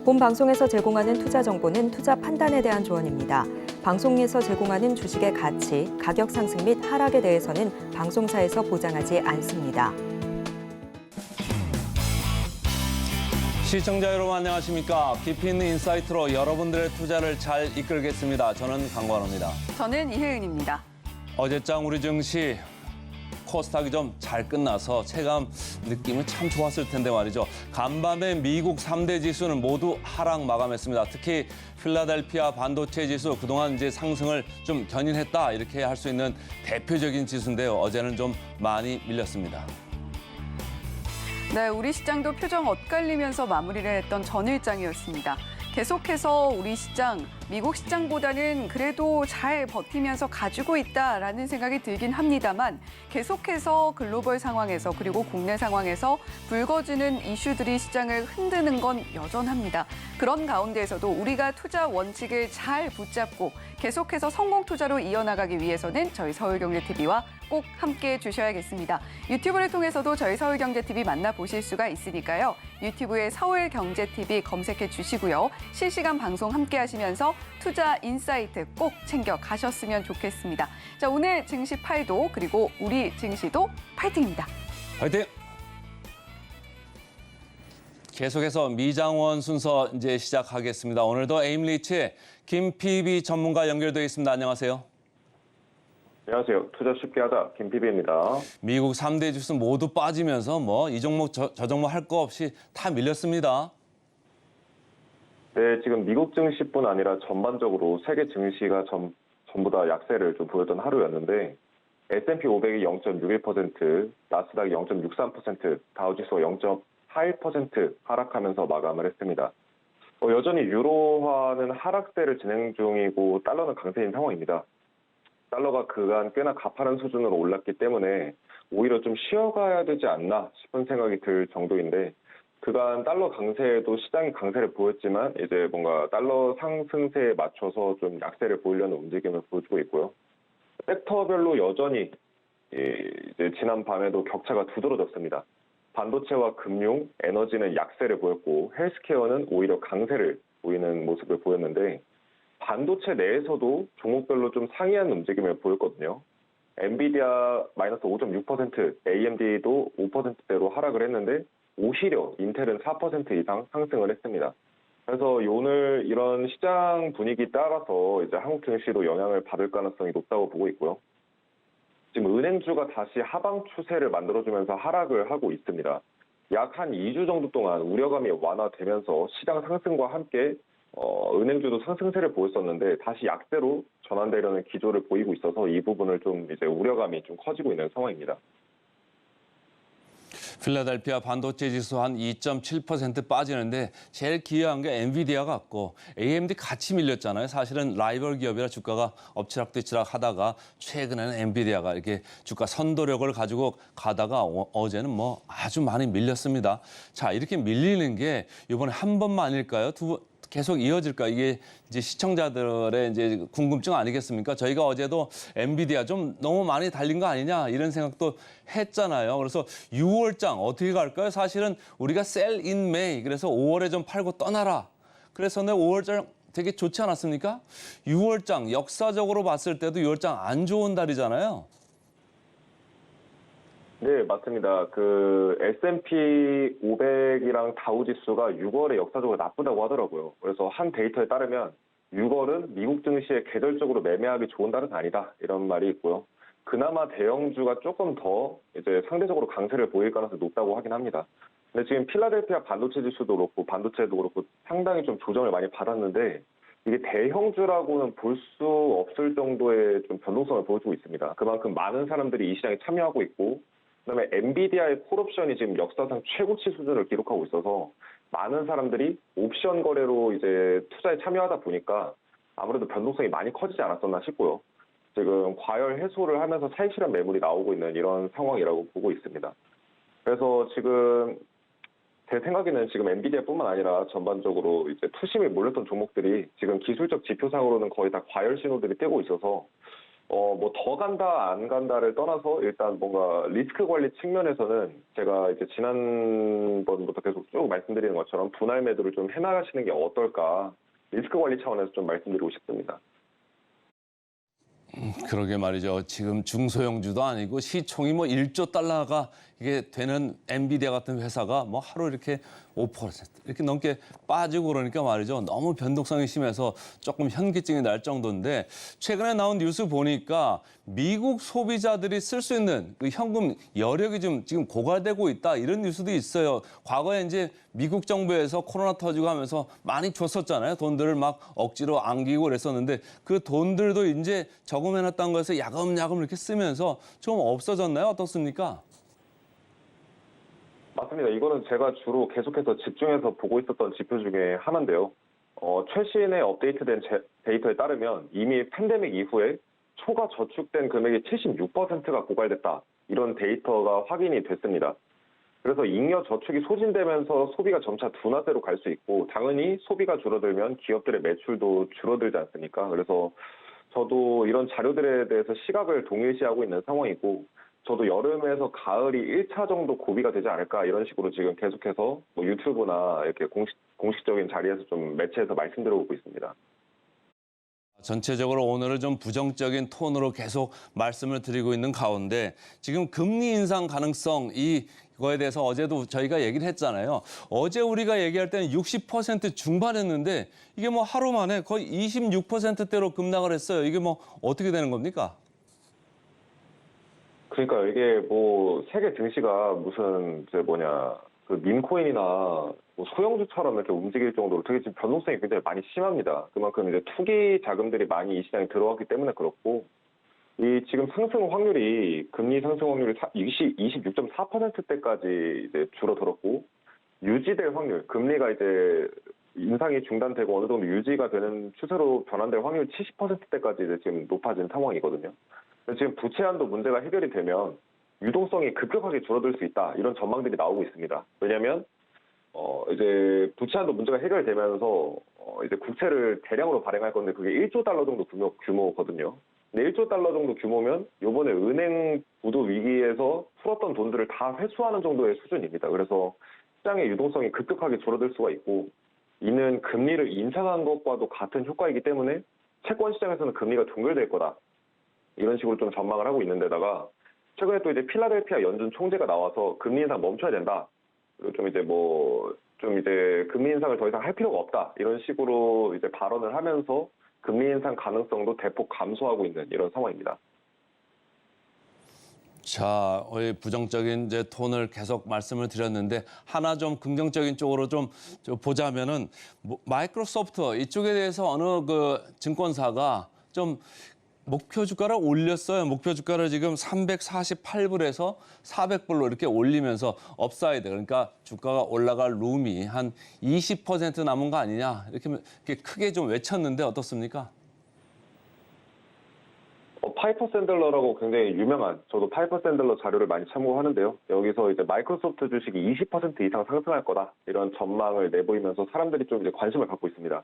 본 방송에서 제공하는 투자 정보는 투자 판단에 대한 조언입니다. 방송에서 제공하는 주식의 가치, 가격 상승 및 하락에 대해서는 방송사에서 보장하지 않습니다. 시청자 여러분 안녕하십니까? 깊이 있는 인사이트로 여러분들의 투자를 잘 이끌겠습니다. 저는 강관호입니다. 저는 이혜은입니다. 어제장 우리 증시 코스닥이 좀 잘 끝나서 체감 느낌이 참 좋았을 텐데 말이죠. 간밤에 미국 3대 지수는 모두 하락 마감했습니다. 특히 필라델피아 반도체 지수 그동안 이제 상승을 좀 견인했다 이렇게 할 수 있는 대표적인 지수인데요. 어제는 좀 많이 밀렸습니다. 네, 우리 시장도 표정 엇갈리면서 마무리를 했던 전일장이었습니다. 계속해서 우리 시장, 미국 시장보다는 그래도 잘 버티면서 가지고 있다라는 생각이 들긴 합니다만 계속해서 글로벌 상황에서 그리고 국내 상황에서 불거지는 이슈들이 시장을 흔드는 건 여전합니다. 그런 가운데에서도 우리가 투자 원칙을 잘 붙잡고 계속해서 성공 투자로 이어나가기 위해서는 저희 서울경제TV와 꼭 함께해 주셔야겠습니다. 유튜브를 통해서도 저희 서울경제TV 만나보실 수가 있으니까요. 유튜브에 서울경제TV 검색해 주시고요. 실시간 방송 함께 하시면서 투자 인사이트 꼭 챙겨 가셨으면 좋겠습니다. 자, 오늘 증시 팔도 그리고 우리 증시도 파이팅입니다. 파이팅! 계속해서 미장원 순서 이제 시작하겠습니다. 오늘도 에임리치 김 PB 전문가 연결되어 있습니다. 안녕하세요. 안녕하세요. 투자 쉽게 하자 김PB입니다. 미국 3대 지수 모두 빠지면서 뭐 이 종목 저 종목 할 거 없이 다 밀렸습니다. 네, 지금 미국 증시뿐 아니라 전반적으로 세계 증시가 전부 다 약세를 좀 보였던 하루였는데 S&P 500이 0.61%, 나스닥이 0.63%, 다우지수가 0.41% 하락하면서 마감을 했습니다. 여전히 유로화는 하락세를 진행 중이고 달러는 강세인 상황입니다. 달러가 그간 꽤나 가파른 수준으로 올랐기 때문에 오히려 좀 쉬어가야 되지 않나 싶은 생각이 들 정도인데 그간 달러 강세에도 시장이 강세를 보였지만 이제 뭔가 달러 상승세에 맞춰서 좀 약세를 보이려는 움직임을 보여주고 있고요. 섹터별로 여전히 이제 지난 밤에도 격차가 두드러졌습니다. 반도체와 금융, 에너지는 약세를 보였고 헬스케어는 오히려 강세를 보이는 모습을 보였는데 반도체 내에서도 종목별로 좀 상이한 움직임을 보였거든요. 엔비디아 마이너스 5.6%, AMD도 5%대로 하락을 했는데 오히려 인텔은 4% 이상 상승을 했습니다. 그래서 오늘 이런 시장 분위기 따라서 이제 한국 증시도 영향을 받을 가능성이 높다고 보고 있고요. 지금 은행주가 다시 하방 추세를 만들어주면서 하락을 하고 있습니다. 약 한 2주 정도 동안 우려감이 완화되면서 시장 상승과 함께 은행주도 상승세를 보였었는데 다시 약세로 전환되려는 기조를 보이고 있어서 이 부분을 좀 이제 우려감이 좀 커지고 있는 상황입니다. 필라델피아 반도체 지수 한 2.7% 빠지는데 제일 기여한 게 엔비디아 같고 AMD 같이 밀렸잖아요. 사실은 라이벌 기업이라 주가가 엎치락뒤치락 하다가 최근에는 엔비디아가 이렇게 주가 선도력을 가지고 가다가 어제는 뭐 아주 많이 밀렸습니다. 자, 이렇게 밀리는 게 이번에 한 번만 아닐까요? 계속 이어질까? 이게 이제 시청자들의 이제 궁금증 아니겠습니까? 저희가 어제도 엔비디아 좀 너무 많이 달린 거 아니냐 이런 생각도 했잖아요. 그래서 6월장 어떻게 갈까요? 사실은 우리가 sell in May 그래서 5월에 좀 팔고 떠나라. 그래서 5월장 되게 좋지 않았습니까? 6월장 역사적으로 봤을 때도 6월장 안 좋은 달이잖아요. 네, 맞습니다. 그 S&P 500이랑 다우지수가 6월에 역사적으로 나쁘다고 하더라고요. 그래서 한 데이터에 따르면 6월은 미국 증시에 계절적으로 매매하기 좋은 달은 아니다. 이런 말이 있고요. 그나마 대형주가 조금 더 이제 상대적으로 강세를 보일 가능성이 높다고 하긴 합니다. 근데 지금 필라델피아 반도체 지수도 그렇고 반도체도 그렇고 상당히 좀 조정을 많이 받았는데 이게 대형주라고는 볼 수 없을 정도의 좀 변동성을 보여주고 있습니다. 그만큼 많은 사람들이 이 시장에 참여하고 있고 그다음에 엔비디아의 콜옵션이 지금 역사상 최고치 수준을 기록하고 있어서 많은 사람들이 옵션 거래로 이제 투자에 참여하다 보니까 아무래도 변동성이 많이 커지지 않았었나 싶고요. 지금 과열 해소를 하면서 차익 실현 매물이 나오고 있는 이런 상황이라고 보고 있습니다. 그래서 지금 제 생각에는 지금 엔비디아뿐만 아니라 전반적으로 이제 투심이 몰렸던 종목들이 지금 기술적 지표상으로는 거의 다 과열 신호들이 떼고 있어서 뭐 더 간다, 안 간다를 떠나서 일단 뭔가 리스크 관리 측면에서는 제가 이제 지난번부터 계속 쭉 말씀드리는 것처럼 분할 매도를 좀 해나가시는 게 어떨까. 리스크 관리 차원에서 좀 말씀드리고 싶습니다. 그러게 말이죠. 지금 중소형주도 아니고 시총이 뭐 1조 달러가 이게 되는 엔비디아 같은 회사가 뭐 하루 이렇게 5% 이렇게 넘게 빠지고 그러니까 말이죠. 너무 변동성이 심해서 조금 현기증이 날 정도인데 최근에 나온 뉴스 보니까 미국 소비자들이 쓸 수 있는 그 현금 여력이 좀 지금 고갈되고 있다 이런 뉴스도 있어요. 과거에 이제 미국 정부에서 코로나 터지고 하면서 많이 줬었잖아요. 돈들을 막 억지로 안기고 그랬었는데 그 돈들도 이제 저금해놨다는 것에서 야금야금 이렇게 쓰면서 좀 없어졌나요? 어떻습니까? 맞습니다. 이거는 제가 주로 계속해서 집중해서 보고 있었던 지표 중에 하나인데요. 최신의 업데이트된 데이터에 따르면 이미 팬데믹 이후에 초과 저축된 금액이 76%가 고갈됐다. 이런 데이터가 확인이 됐습니다. 그래서 잉여 저축이 소진되면서 소비가 점차 둔화세로 갈 수 있고 당연히 소비가 줄어들면 기업들의 매출도 줄어들지 않습니까? 그래서 저도 이런 자료들에 대해서 시각을 동일시하고 있는 상황이고 저도 여름에서 가을이 1차 정도 고비가 되지 않을까 이런 식으로 지금 계속해서 뭐 유튜브나 이렇게 공식적인 자리에서 좀 매체에서 말씀드려오고 있습니다. 전체적으로 오늘은 좀 부정적인 톤으로 계속 말씀을 드리고 있는 가운데 지금 금리 인상 가능성 이거에 대해서 어제도 저희가 얘기를 했잖아요. 어제 우리가 얘기할 때는 60% 중반했는데 이게 뭐 하루 만에 거의 26%대로 급락을 했어요. 이게 뭐 어떻게 되는 겁니까? 그러니까 이게 뭐 세계 증시가 무슨 그 민코인이나 뭐 소형주처럼 이렇게 움직일 정도로 되게 지금 변동성이 굉장히 많이 심합니다. 그만큼 이제 투기 자금들이 많이 이 시장에 들어왔기 때문에 그렇고 이 지금 상승 확률이 금리 상승 확률이 26.4%대까지 이제 줄어들었고 유지될 확률 금리가 이제 인상이 중단되고 어느 정도 유지가 되는 추세로 변환될 확률 70%대까지 이제 지금 높아진 상황이거든요. 지금 부채 한도 문제가 해결이 되면 유동성이 급격하게 줄어들 수 있다 이런 전망들이 나오고 있습니다. 왜냐하면 이제 부채 한도 문제가 해결되면서 이제 국채를 대량으로 발행할 건데 그게 1조 달러 정도 규모거든요. 근데 1조 달러 정도 규모면 이번에 은행 부도 위기에서 풀었던 돈들을 다 회수하는 정도의 수준입니다. 그래서 시장의 유동성이 급격하게 줄어들 수가 있고 이는 금리를 인상한 것과도 같은 효과이기 때문에 채권 시장에서는 금리가 동결될 거다. 이런 식으로 좀 전망을 하고 있는데다가 최근에 또 이제 필라델피아 연준 총재가 나와서 금리 인상 멈춰야 된다. 그리고 좀 이제 금리 인상을 더 이상 할 필요가 없다. 이런 식으로 이제 발언을 하면서 금리 인상 가능성도 대폭 감소하고 있는 이런 상황입니다. 자, 부정적인 이제 톤을 계속 말씀을 드렸는데 하나 좀 긍정적인 쪽으로 좀 보자면은 마이크로소프트 이쪽에 대해서 어느 그 증권사가 좀 목표 주가를 올렸어요. 목표 주가를 지금 348불에서 400불로 이렇게 올리면서 업사이드 그러니까 주가가 올라갈 룸이 한 20% 남은 거 아니냐 이렇게 크게 좀 외쳤는데 어떻습니까? 파이퍼 샌들러라고 굉장히 유명한 저도 파이퍼 샌들러 자료를 많이 참고하는데요. 여기서 이제 마이크로소프트 주식이 20% 이상 상승할 거다 이런 전망을 내보이면서 사람들이 좀 이제 관심을 갖고 있습니다.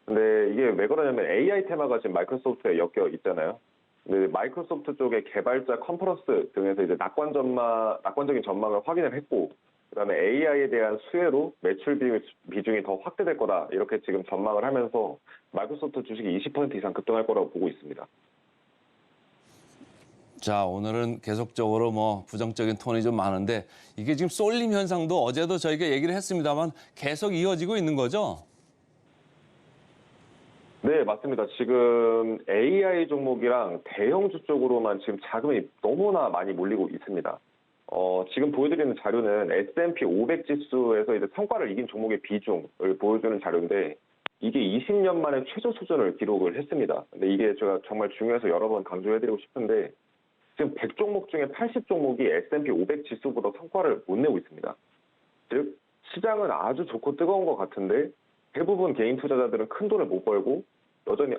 근데 이게 왜 그러냐면 AI 테마가 지금 마이크로소프트에 엮여 있잖아요. 근데 마이크로소프트 쪽의 개발자 컨퍼런스 등에서 이제 낙관적인 전망을 확인을 했고, 그다음에 AI에 대한 수혜로 매출 비중이 더 확대될 거다 이렇게 지금 전망을 하면서 마이크로소프트 주식이 20% 이상 급등할 거라고 보고 있습니다. 자, 오늘은 계속적으로 뭐 부정적인 톤이 좀 많은데 이게 지금 쏠림 현상도 어제도 저희가 얘기를 했습니다만 계속 이어지고 있는 거죠? 네, 맞습니다. 지금 AI 종목이랑 대형주 쪽으로만 지금 자금이 너무나 많이 몰리고 있습니다. 지금 보여드리는 자료는 S&P 500 지수에서 이제 성과를 이긴 종목의 비중을 보여주는 자료인데 이게 20년 만에 최저 수준을 기록을 했습니다. 근데 이게 제가 정말 중요해서 여러 번 강조해드리고 싶은데 지금 100종목 중에 80종목이 S&P 500 지수보다 성과를 못 내고 있습니다. 즉 시장은 아주 좋고 뜨거운 것 같은데 대부분 개인 투자자들은 큰 돈을 못 벌고 여전히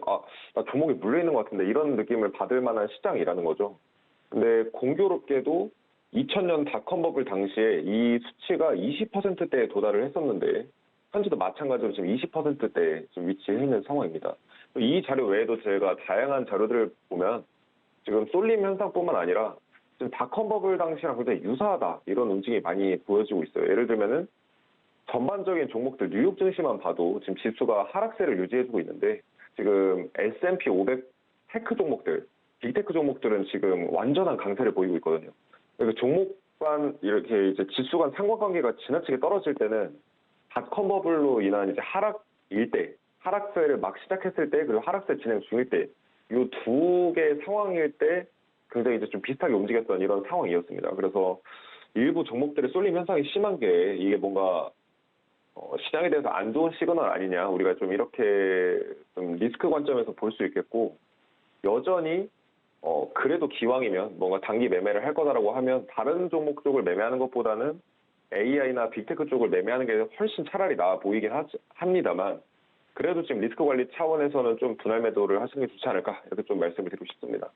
나 종목에 물려있는 것 같은데 이런 느낌을 받을 만한 시장이라는 거죠. 근데 공교롭게도 2000년 닷컴 버블 당시에 이 수치가 20%대에 도달을 했었는데 현재도 마찬가지로 지금 20%대에 지금 위치해 있는 상황입니다. 이 자료 외에도 제가 다양한 자료들을 보면 지금 쏠림 현상뿐만 아니라 지금 닷컴 버블 당시랑 굉장히 유사하다 이런 움직임이 많이 보여지고 있어요. 예를 들면은 전반적인 종목들 뉴욕 증시만 봐도 지금 지수가 하락세를 유지해주고 있는데 지금 S&P 500 테크 종목들, 빅테크 종목들은 지금 완전한 강세를 보이고 있거든요. 그러니까 종목 간 이렇게 이제 지수 간 상관관계가 지나치게 떨어질 때는 닷컴 버블로 인한 이제 하락일 때, 하락세를 막 시작했을 때, 그리고 하락세 진행 중일 때, 이 두 개의 상황일 때 굉장히 이제 좀 비슷하게 움직였던 이런 상황이었습니다. 그래서 일부 종목들의 쏠림 현상이 심한 게 이게 뭔가 시장에 대해서 안 좋은 시그널 아니냐, 우리가 좀 이렇게 좀 리스크 관점에서 볼 수 있겠고, 여전히 그래도 기왕이면 뭔가 단기 매매를 할 거다라고 하면 다른 종목 쪽을 매매하는 것보다는 AI나 빅테크 쪽을 매매하는 게 훨씬 차라리 나아 보이긴 합니다만, 그래도 지금 리스크 관리 차원에서는 좀 분할 매도를 하시는 게 좋지 않을까, 이렇게 좀 말씀을 드리고 싶습니다.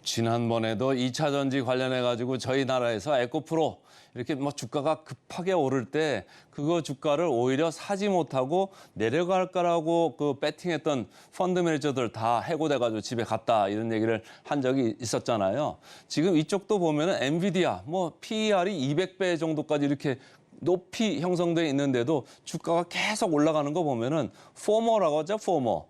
지난번에도 2차 전지 관련해 가지고 저희 나라에서 에코프로 이렇게 뭐 주가가 급하게 오를 때 그거 주가를 오히려 사지 못하고 내려갈 거라고 그 배팅했던 펀드 매니저들 다 해고돼 가지고 집에 갔다 이런 얘기를 한 적이 있었잖아요. 지금 이쪽도 보면은 엔비디아 뭐 PER이 200배 정도까지 이렇게 높이 형성돼 있는데도 주가가 계속 올라가는 거 보면은 포머라고 하죠, 포머.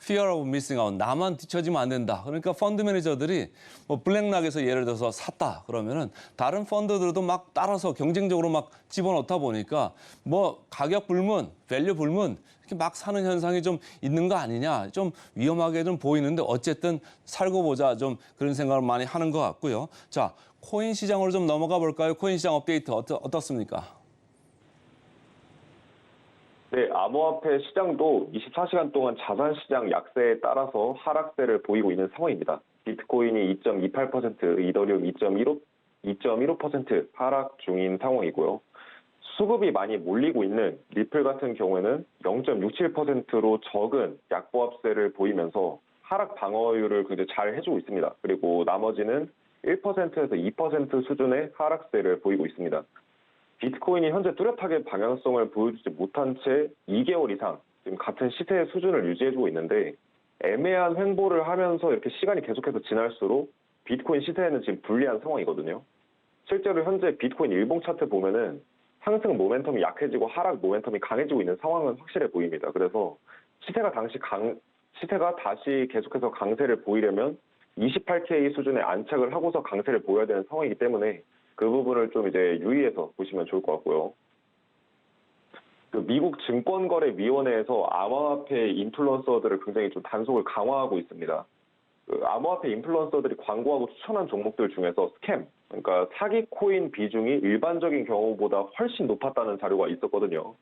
Fear of missing out. 나만 뒤처지면 안 된다. 그러니까 펀드 매니저들이 뭐 블랙락에서 예를 들어서 샀다 그러면은 다른 펀드들도 막 따라서 경쟁적으로 막 집어넣다 보니까 뭐 가격 불문, 밸류 불문 이렇게 막 사는 현상이 좀 있는 거 아니냐. 좀 위험하게 좀 보이는데 어쨌든 살고 보자 좀 그런 생각을 많이 하는 것 같고요. 자, 코인 시장으로 좀 넘어가 볼까요? 코인 시장 업데이트 어떻습니까? 네, 암호화폐 시장도 24시간 동안 자산시장 약세에 따라서 하락세를 보이고 있는 상황입니다. 비트코인이 2.28%, 이더리움 2.15% 하락 중인 상황이고요. 수급이 많이 몰리고 있는 리플 같은 경우에는 0.67%로 적은 약보합세를 보이면서 하락 방어율을 굉장히 잘 해주고 있습니다. 그리고 나머지는 1%에서 2% 수준의 하락세를 보이고 있습니다. 비트코인이 현재 뚜렷하게 방향성을 보여주지 못한 채 2개월 이상 지금 같은 시세의 수준을 유지해주고 있는데, 애매한 횡보를 하면서 이렇게 시간이 계속해서 지날수록 비트코인 시세에는 지금 불리한 상황이거든요. 실제로 현재 비트코인 일봉 차트 보면은 상승 모멘텀이 약해지고 하락 모멘텀이 강해지고 있는 상황은 확실해 보입니다. 그래서 시세가 다시 계속해서 강세를 보이려면 28K 수준에 안착을 하고서 강세를 보여야 되는 상황이기 때문에 그 부분을 좀 이제 유의해서 보시면 좋을 것 같고요. 그 미국 증권거래위원회에서 암호화폐 인플루언서들을 굉장히 좀 단속을 강화하고 있습니다. 그 암호화폐 인플루언서들이 광고하고 추천한 종목들 중에서 스캠, 그러니까 사기 코인 비중이 일반적인 경우보다 훨씬 높았다는 자료가 있었거든요.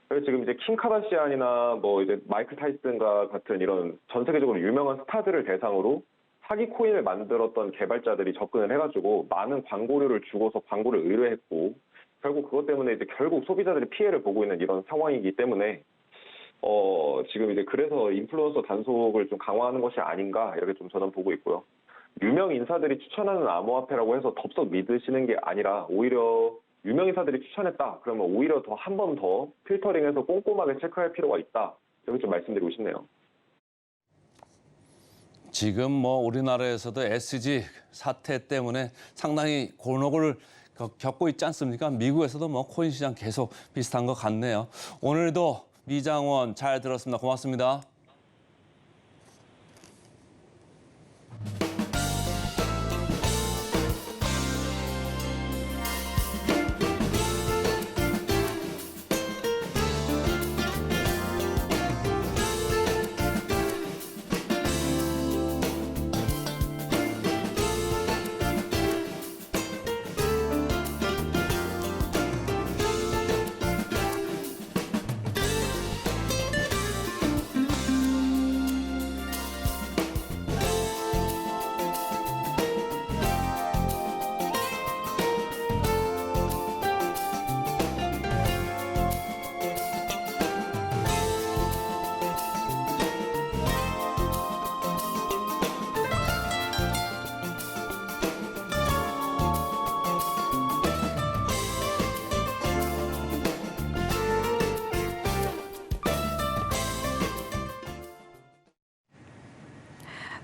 그래서 지금 이제 킴 카다시안이나 뭐 이제 마이클 타이슨과 같은 이런 전 세계적으로 유명한 스타들을 대상으로 사기 코인을 만들었던 개발자들이 접근을 해가지고 많은 광고료를 주고서 광고를 의뢰했고, 결국 그것 때문에 이제 결국 소비자들이 피해를 보고 있는 이런 상황이기 때문에 지금 이제 그래서 인플루언서 단속을 좀 강화하는 것이 아닌가 이렇게 좀 저는 보고 있고요. 유명 인사들이 추천하는 암호화폐라고 해서 덥석 믿으시는 게 아니라 오히려 유명 인사들이 추천했다 그러면 오히려 더 한 번 더 필터링해서 꼼꼼하게 체크할 필요가 있다, 이렇게 좀 말씀드리고 싶네요. 지금 뭐 우리나라에서도 SG 사태 때문에 상당히 곤혹을 겪고 있지 않습니까? 미국에서도 뭐 코인 시장 계속 비슷한 것 같네요. 오늘도 미장원 잘 들었습니다. 고맙습니다.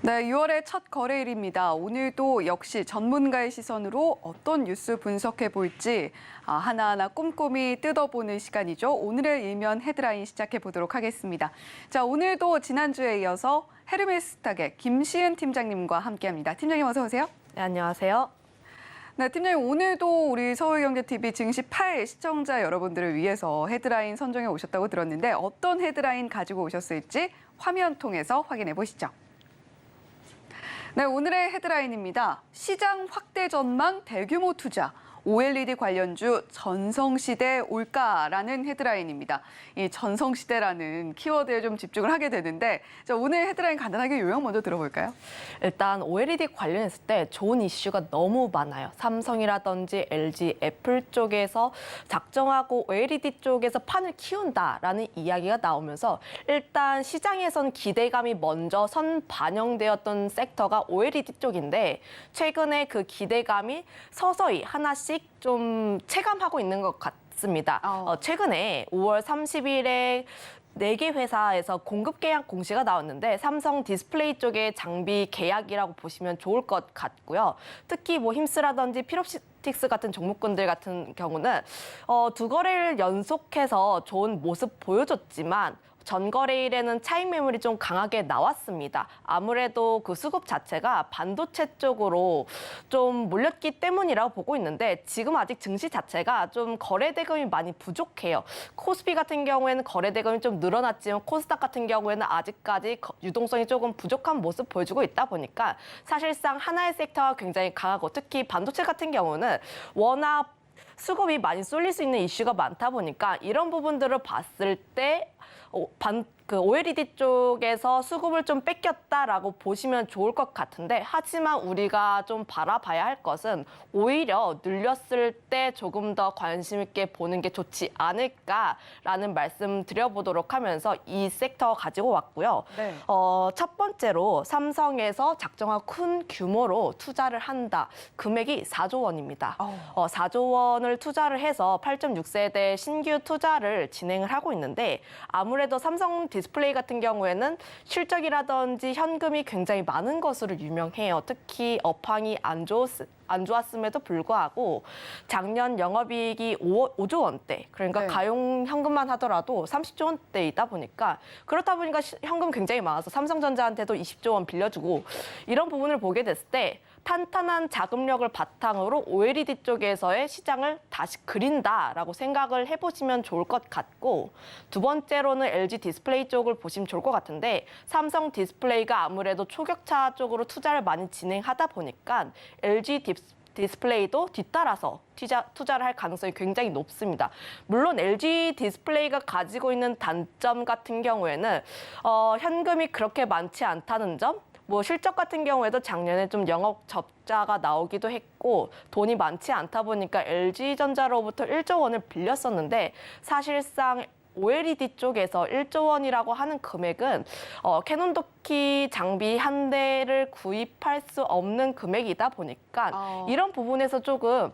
네, 6월의 첫 거래일입니다. 오늘도 역시 전문가의 시선으로 어떤 뉴스 분석해 볼지 하나하나 꼼꼼히 뜯어보는 시간이죠. 오늘의 일면 헤드라인 시작해 보도록 하겠습니다. 자, 오늘도 지난주에 이어서 헤르메스탁의 김시은 팀장님과 함께합니다. 팀장님 어서 오세요. 네, 안녕하세요. 네, 팀장님 오늘도 우리 서울경제TV 증시 8 시청자 여러분들을 위해서 헤드라인 선정해 오셨다고 들었는데 어떤 헤드라인 가지고 오셨을지 화면 통해서 확인해 보시죠. 네, 오늘의 헤드라인입니다. 시장 확대 전망 대규모 투자. OLED 관련주 전성시대 올까라는 헤드라인입니다. 이 전성시대라는 키워드에 좀 집중을 하게 되는데 자, 오늘 헤드라인 간단하게 요약 먼저 들어볼까요? 일단 OLED 관련했을 때 좋은 이슈가 너무 많아요. 삼성이라든지 LG, 애플 쪽에서 작정하고 OLED 쪽에서 판을 키운다라는 이야기가 나오면서 일단 시장에선 기대감이 먼저 반영되었던 섹터가 OLED 쪽인데 최근에 그 기대감이 서서히 하나씩 좀 체감하고 있는 것 같습니다. 최근에 5월 30일에 4개 회사에서 공급 계약 공시가 나왔는데 삼성 디스플레이 쪽의 장비 계약이라고 보시면 좋을 것 같고요. 특히 뭐 힘스라든지 필옵틱스 같은 종목군들 같은 경우는 두 거래일 연속해서 좋은 모습 보여줬지만 전거래일에는 차익 매물이 좀 강하게 나왔습니다. 아무래도 그 수급 자체가 반도체 쪽으로 좀 몰렸기 때문이라고 보고 있는데 지금 아직 증시 자체가 좀 거래 대금이 많이 부족해요. 코스피 같은 경우에는 거래 대금이 좀 늘어났지만 코스닥 같은 경우에는 아직까지 유동성이 조금 부족한 모습 보여주고 있다 보니까 사실상 하나의 섹터가 굉장히 강하고 특히 반도체 같은 경우는 워낙 수급이 많이 쏠릴 수 있는 이슈가 많다 보니까 이런 부분들을 봤을 때 OLED 쪽에서 수급을 좀 뺏겼다라고 보시면 좋을 것 같은데 하지만 우리가 좀 바라봐야 할 것은 오히려 늘렸을 때 조금 더 관심 있게 보는 게 좋지 않을까라는 말씀 드려보도록 하면서 이 섹터 가지고 왔고요. 네. 첫 번째로 삼성에서 작정한 큰 규모로 투자를 한다. 금액이 4조 원입니다. 4조 원을 투자를 해서 8.6세대 신규 투자를 진행을 하고 있는데 아무래도 삼성 디스플레이 같은 경우에는 실적이라든지 현금이 굉장히 많은 것으로 유명해요. 특히 업황이 안 좋았음에도 불구하고 작년 영업이익이 5조 원대, 그러니까 네. 가용 현금만 하더라도 30조 원대이다 보니까 그렇다 보니까 현금 굉장히 많아서 삼성전자한테도 20조 원 빌려주고 이런 부분을 보게 됐을 때 탄탄한 자금력을 바탕으로 OLED 쪽에서의 시장을 다시 그린다라고 생각을 해보시면 좋을 것 같고 두 번째로는 LG 디스플레이 쪽을 보시면 좋을 것 같은데 삼성 디스플레이가 아무래도 초격차 쪽으로 투자를 많이 진행하다 보니까 LG 디스플레이도 뒤따라서 투자를 할 가능성이 굉장히 높습니다. 물론 LG 디스플레이가 가지고 있는 단점 같은 경우에는 현금이 그렇게 많지 않다는 점, 뭐 실적 같은 경우에도 작년에 좀 영업 적자가 나오기도 했고 돈이 많지 않다 보니까 LG전자로부터 1조 원을 빌렸었는데 사실상 OLED 쪽에서 1조 원이라고 하는 금액은 캐논 도키 장비 한 대를 구입할 수 없는 금액이다 보니까 이런 부분에서 조금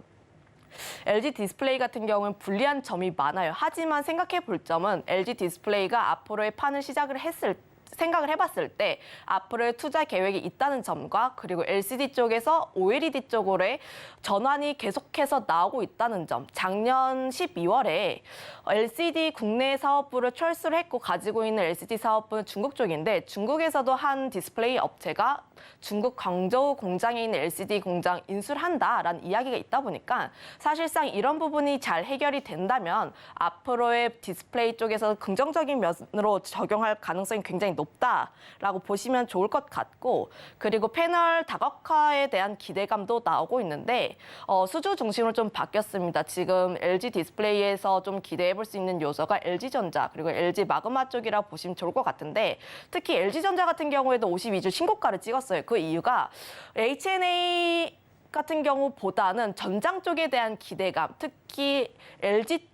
LG 디스플레이 같은 경우는 불리한 점이 많아요. 하지만 생각해 볼 점은 LG 디스플레이가 앞으로의 판을 생각을 해봤을 때 앞으로의 투자 계획이 있다는 점과 그리고 LCD 쪽에서 OLED 쪽으로의 전환이 계속해서 나오고 있다는 점. 작년 12월에 LCD 국내 사업부를 철수를 했고 가지고 있는 LCD 사업부는 중국 쪽인데 중국에서도 한 디스플레이 업체가 중국 광저우 공장에 있는 LCD 공장 인수를 한다라는 이야기가 있다 보니까 사실상 이런 부분이 잘 해결이 된다면 앞으로의 디스플레이 쪽에서 긍정적인 면으로 적용할 가능성이 굉장히 높다라고 보시면 좋을 것 같고 그리고 패널 다각화에 대한 기대감도 나오고 있는데 수주 중심으로 좀 바뀌었습니다. 지금 LG 디스플레이에서 좀 기대해 볼 수 있는 요소가 LG전자 그리고 LG 마그마 쪽이라고 보시면 좋을 것 같은데 특히 LG전자 같은 경우에도 52주 신고가를 찍었어요. 그 이유가 HNA 같은 경우보다는 전장 쪽에 대한 기대감, 특히 LG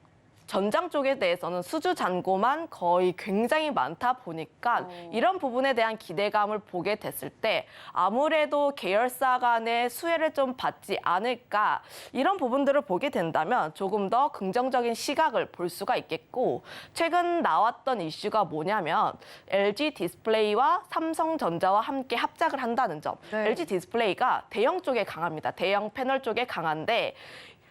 전장 쪽에 대해서는 수주 잔고만 거의 굉장히 많다 보니까 이런 부분에 대한 기대감을 보게 됐을 때 아무래도 계열사 간의 수혜를 좀 받지 않을까 이런 부분들을 보게 된다면 조금 더 긍정적인 시각을 볼 수가 있겠고 최근 나왔던 이슈가 뭐냐면 LG 디스플레이와 삼성전자와 함께 합작을 한다는 점. 네. LG 디스플레이가 대형 쪽에 강합니다. 대형 패널 쪽에 강한데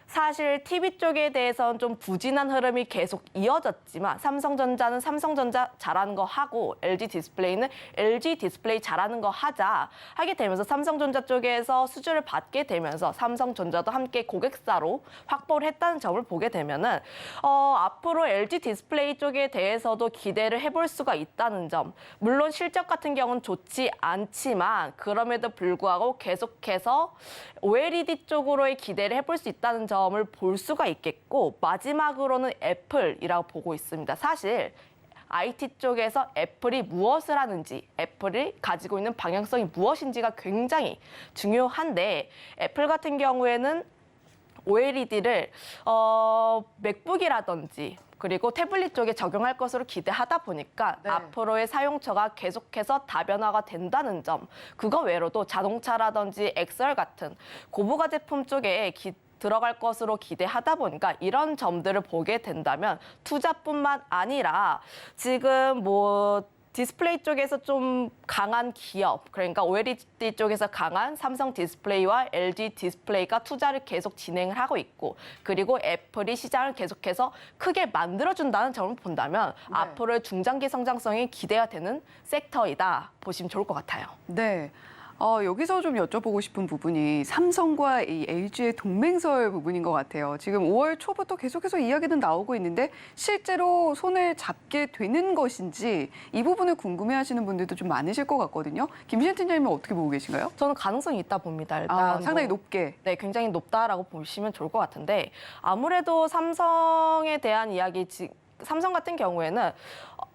사실 TV 쪽에 대해서는 좀 부진한 흐름이 계속 이어졌지만 삼성전자는 삼성전자 잘하는 거 하고 LG 디스플레이는 LG 디스플레이 잘하는 거 하게 되면서 삼성전자 쪽에서 수주를 받게 되면서 삼성전자도 함께 고객사로 확보를 했다는 점을 보게 되면은 앞으로 LG 디스플레이 쪽에 대해서도 기대를 해볼 수가 있다는 점. 물론 실적 같은 경우는 좋지 않지만 그럼에도 불구하고 계속해서 OLED 쪽으로의 기대를 해볼 수 있다는 점을 볼 수가 있겠고 마지막으로는 애플이라고 보고 있습니다. 사실 IT 쪽에서 애플이 무엇을 하는지, 애플이 가지고 있는 방향성이 무엇인지가 굉장히 중요한데 애플 같은 경우에는 OLED를 맥북이라든지 그리고 태블릿 쪽에 적용할 것으로 기대하다 보니까 네. 앞으로의 사용처가 계속해서 다변화가 된다는 점. 그거 외로도 자동차라든지 엑셀 같은 고부가 제품 쪽에 들어갈 것으로 기대하다 보니까 이런 점들을 보게 된다면 투자뿐만 아니라 지금 디스플레이 쪽에서 좀 강한 기업, 그러니까 OLED 쪽에서 강한 삼성 디스플레이와 LG 디스플레이가 투자를 계속 진행을 하고 있고 그리고 애플이 시장을 계속해서 크게 만들어준다는 점을 본다면 네. 앞으로의 중장기 성장성이 기대가 되는 섹터이다 보시면 좋을 것 같아요. 네. 여기서 좀 여쭤보고 싶은 부분이 삼성과 이 LG의 동맹설 부분인 것 같아요. 지금 5월 초부터 계속해서 이야기는 나오고 있는데 실제로 손을 잡게 되는 것인지 이 부분을 궁금해하시는 분들도 좀 많으실 것 같거든요. 김신혜 팀장님은 어떻게 보고 계신가요? 저는 가능성이 있다 봅니다. 일단 상당히 높게. 네, 굉장히 높다라고 보시면 좋을 것 같은데 아무래도 삼성에 대한 이야기 삼성 같은 경우에는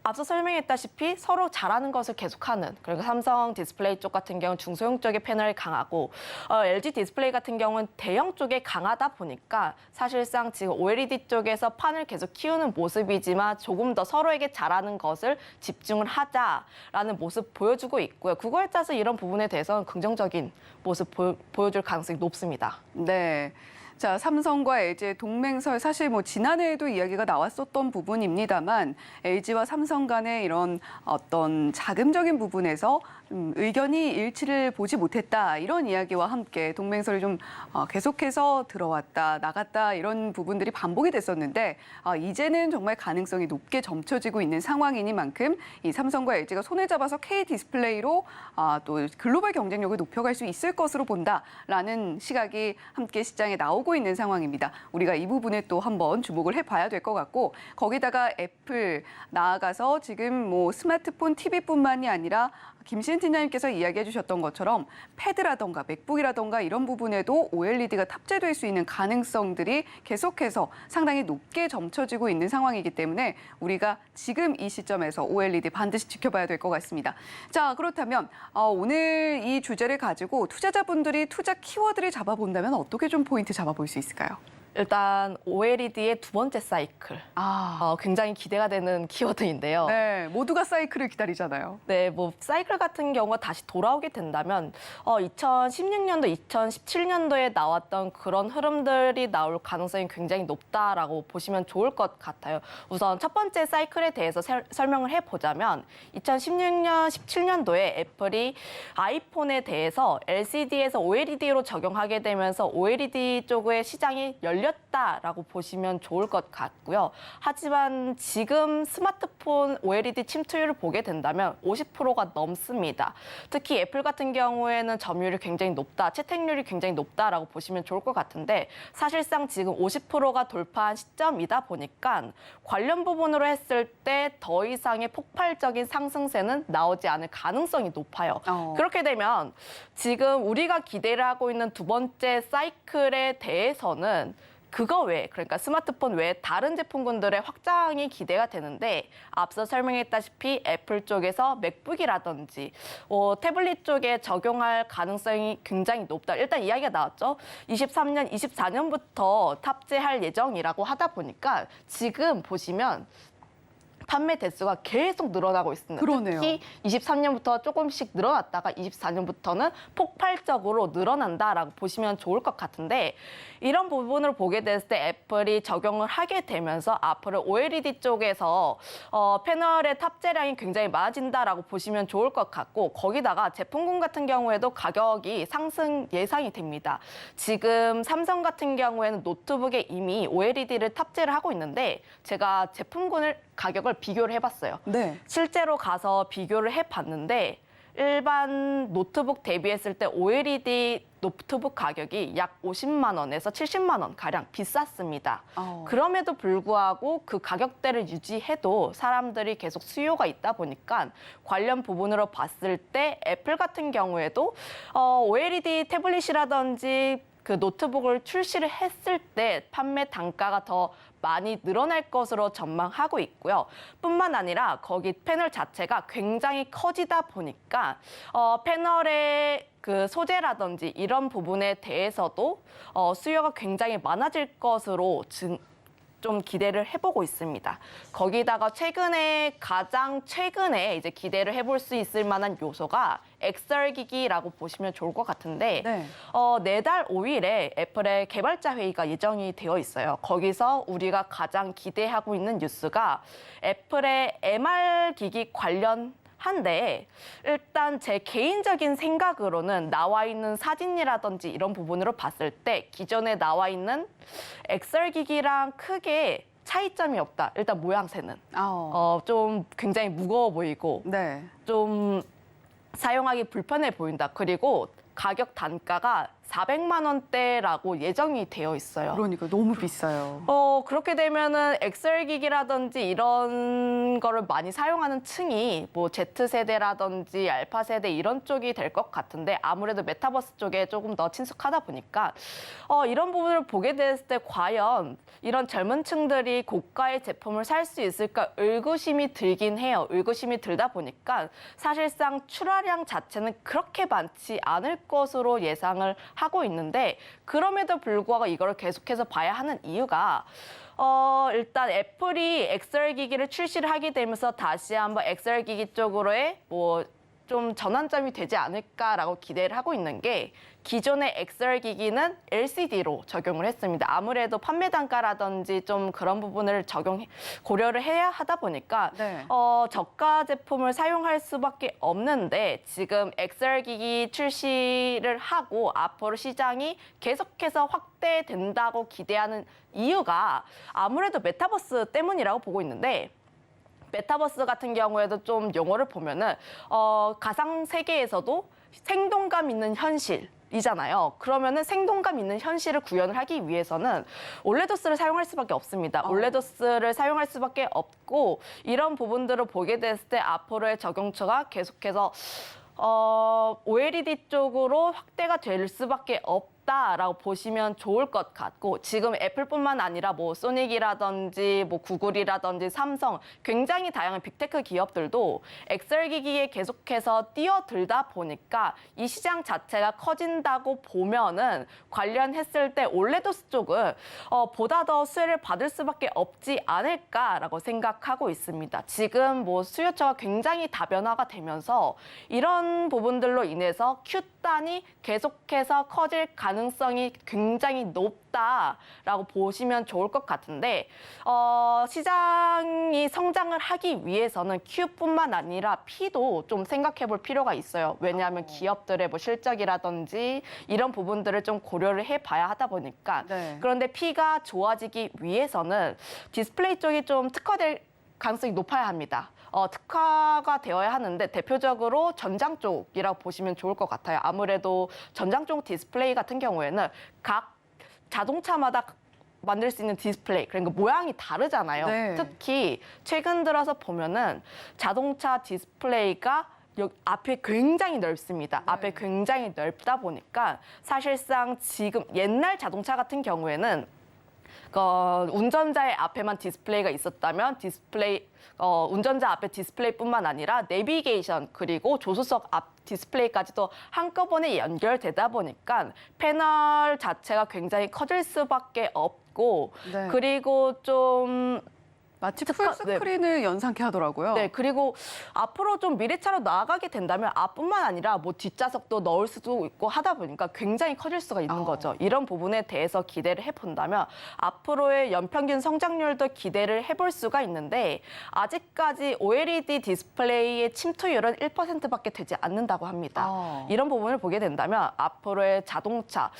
앞서 설명했다시피 서로 잘하는 것을 계속하는 그러니까 삼성 디스플레이 쪽 같은 경우는 중소형 쪽의 패널이 강하고 LG 디스플레이 같은 경우는 대형 쪽에 강하다 보니까 사실상 지금 OLED 쪽에서 판을 계속 키우는 모습이지만 조금 더 서로에게 잘하는 것을 집중을 하자라는 모습 보여주고 있고요. 그거에 따라서 이런 부분에 대해서는 긍정적인 모습 보여줄 가능성이 높습니다. 네. 자, 삼성과 LG의 동맹설 사실 지난해에도 이야기가 나왔었던 부분입니다만 LG와 삼성 간의 이런 어떤 자금적인 부분에서 의견이 일치를 보지 못했다 이런 이야기와 함께 동맹설이 좀 계속해서 들어왔다 나갔다 이런 부분들이 반복이 됐었는데 이제는 정말 가능성이 높게 점쳐지고 있는 상황이니만큼 이 삼성과 LG가 손을 잡아서 K 디스플레이로 또 글로벌 경쟁력을 높여갈 수 있을 것으로 본다라는 시각이 함께 시장에 나오고 있는 상황입니다. 우리가 이 부분에 또 한번 주목을 해봐야 될 것 같고 거기다가 애플 나아가서 지금 스마트폰, TV뿐만이 아니라 김신혜 팀장님께서 이야기해 주셨던 것처럼 패드라던가 맥북이라던가 이런 부분에도 OLED가 탑재될 수 있는 가능성들이 계속해서 상당히 높게 점쳐지고 있는 상황이기 때문에 우리가 지금 이 시점에서 OLED 반드시 지켜봐야 될 것 같습니다. 자, 그렇다면 오늘 이 주제를 가지고 투자자분들이 투자 키워드를 잡아본다면 어떻게 좀 포인트 잡아볼 수 있을까요? 일단 OLED의 두 번째 사이클. 굉장히 기대가 되는 키워드인데요. 네, 모두가 사이클을 기다리잖아요. 네, 사이클 같은 경우가 다시 돌아오게 된다면 2016년도, 2017년도에 나왔던 그런 흐름들이 나올 가능성이 굉장히 높다라고 보시면 좋을 것 같아요. 우선 첫 번째 사이클에 대해서 설명을 해보자면 2016년, 17년도에 애플이 아이폰에 대해서 LCD에서 OLED로 적용하게 되면서 OLED 쪽의 시장이 열렸다라고 보시면 좋을 것 같고요. 하지만 지금 스마트폰 OLED 침투율을 보게 된다면 50%가 넘습니다. 특히 애플 같은 경우에는 점유율이 굉장히 높다, 채택률이 굉장히 높다라고 보시면 좋을 것 같은데 사실상 지금 50%가 돌파한 시점이다 보니까 관련 부분으로 했을 때 더 이상의 폭발적인 상승세는 나오지 않을 가능성이 높아요. 그렇게 되면 지금 우리가 기대를 하고 있는 두 번째 사이클에 대해서는 그거 외에 그러니까 스마트폰 외에 다른 제품군들의 확장이 기대가 되는데 앞서 설명했다시피 애플 쪽에서 맥북이라든지 태블릿 쪽에 적용할 가능성이 굉장히 높다. 일단 이야기가 나왔죠. 23년, 24년부터 탑재할 예정이라고 하다 보니까 지금 보시면 판매 대수가 계속 늘어나고 있습니다. 그러네요. 특히 23년부터 조금씩 늘어났다가 24년부터는 폭발적으로 늘어난다라고 보시면 좋을 것 같은데 이런 부분을 보게 됐을 때 애플이 적용을 하게 되면서 앞으로 OLED 쪽에서 패널의 탑재량이 굉장히 많아진다라고 보시면 좋을 것 같고 거기다가 제품군 같은 경우에도 가격이 상승 예상이 됩니다. 지금 삼성 같은 경우에는 노트북에 이미 OLED를 탑재를 하고 있는데 제가 제품군을 가격을 비교를 해봤어요. 네. 실제로 가서 비교를 해봤는데 일반 노트북 대비했을 때 OLED 노트북 가격이 약 50만 원에서 70만 원 가량 비쌌습니다. 그럼에도 불구하고 그 가격대를 유지해도 사람들이 계속 수요가 있다 보니까 관련 부분으로 봤을 때 애플 같은 경우에도 OLED 태블릿이라든지 그 노트북을 출시를 했을 때 판매 단가가 더 많이 늘어날 것으로 전망하고 있고요. 뿐만 아니라 거기 패널 자체가 굉장히 커지다 보니까 패널의 그 소재라든지 이런 부분에 대해서도 수요가 굉장히 많아질 것으로 좀 기대를 해보고 있습니다. 거기다가 가장 최근에 이제 기대를 해볼 수 있을 만한 요소가 XR 기기라고 보시면 좋을 것 같은데 네. 내달 5일에 애플의 개발자 회의가 예정이 되어 있어요. 거기서 우리가 가장 기대하고 있는 뉴스가 애플의 MR 기기 관련한데 일단 제 개인적인 생각으로는 나와 있는 사진이라든지 이런 부분으로 봤을 때 기존에 나와 있는 XR 기기랑 크게 차이점이 없다. 일단 모양새는 좀 굉장히 무거워 보이고 네. 좀 사용하기 불편해 보인다. 그리고 가격 단가가 400만 원대라고 예정이 되어 있어요. 그러니까 너무 비싸요. 그렇게 되면은 XR 기기라든지 이런 거를 많이 사용하는 층이 뭐 Z세대라든지 알파 세대 이런 쪽이 될 것 같은데 아무래도 메타버스 쪽에 조금 더 친숙하다 보니까 이런 부분을 보게 됐을 때 과연 이런 젊은 층들이 고가의 제품을 살 수 있을까 의구심이 들긴 해요. 의구심이 들다 보니까 사실상 출하량 자체는 그렇게 많지 않을 것으로 예상을 하고 있는데 그럼에도 불구하고 이걸 계속해서 봐야 하는 이유가 일단 애플이 XR 기기를 출시를 하게 되면서 다시 한번 XR 기기 쪽으로의 좀 전환점이 되지 않을까라고 기대를 하고 있는 게 기존의 XR 기기는 LCD로 적용을 했습니다. 아무래도 판매 단가라든지 좀 그런 부분을 고려를 해야 하다 보니까 네. 저가 제품을 사용할 수밖에 없는데 지금 XR 기기 출시를 하고 앞으로 시장이 계속해서 확대된다고 기대하는 이유가 아무래도 메타버스 때문이라고 보고 있는데 메타버스 같은 경우에도 좀 용어를 보면은 가상 세계에서도 생동감 있는 현실이잖아요. 그러면은 생동감 있는 현실을 구현을 하기 위해서는 올레도스를 사용할 수밖에 없습니다. 올레도스를 사용할 수밖에 없고 이런 부분들을 보게 됐을 때 앞으로의 적용처가 계속해서 OLED 쪽으로 확대가 될 수밖에 없다라고 보시면 좋을 것 같고 지금 애플뿐만 아니라 소닉이라든지 구글이라든지 삼성 굉장히 다양한 빅테크 기업들도 XR 기기에 계속해서 뛰어들다 보니까 이 시장 자체가 커진다고 보면은 관련했을 때 올레도스 쪽은 보다 더 수혜를 받을 수밖에 없지 않을까라고 생각하고 있습니다. 지금 수요처가 굉장히 다변화가 되면서 이런 부분들로 인해서 Q단이 계속해서 커질 가능성이 굉장히 높다라고 보시면 좋을 것 같은데 시장이 성장을 하기 위해서는 Q뿐만 아니라 P도 좀 생각해 볼 필요가 있어요. 왜냐하면 기업들의 실적이라든지 이런 부분들을 좀 고려를 해봐야 하다 보니까 네. 그런데 P가 좋아지기 위해서는 디스플레이 쪽이 좀 특화될 가능성이 높아야 합니다. 특화가 되어야 하는데 대표적으로 전장 쪽이라고 보시면 좋을 것 같아요. 아무래도 전장 쪽 디스플레이 같은 경우에는 각 자동차마다 만들 수 있는 디스플레이, 그러니까 모양이 다르잖아요. 네. 특히 최근 들어서 보면은 자동차 디스플레이가 앞에 굉장히 넓습니다. 앞에 굉장히 넓다 보니까 사실상 지금 옛날 자동차 같은 경우에는 운전자의 앞에만 디스플레이가 있었다면 운전자 앞에 디스플레이뿐만 아니라 내비게이션 그리고 조수석 앞 디스플레이까지도 한꺼번에 연결되다 보니까 패널 자체가 굉장히 커질 수밖에 없고 네. 그리고 좀 마치 풀스크린을 연상케 하더라고요. 네, 그리고 앞으로 좀 미래차로 나아가게 된다면 앞뿐만 아니라 뭐 뒷좌석도 넣을 수도 있고 하다 보니까 굉장히 커질 수가 있는 거죠. 이런 부분에 대해서 기대를 해본다면 앞으로의 연평균 성장률도 기대를 해볼 수가 있는데 아직까지 OLED 디스플레이의 침투율은 1%밖에 되지 않는다고 합니다. 이런 부분을 보게 된다면 앞으로의 자동차,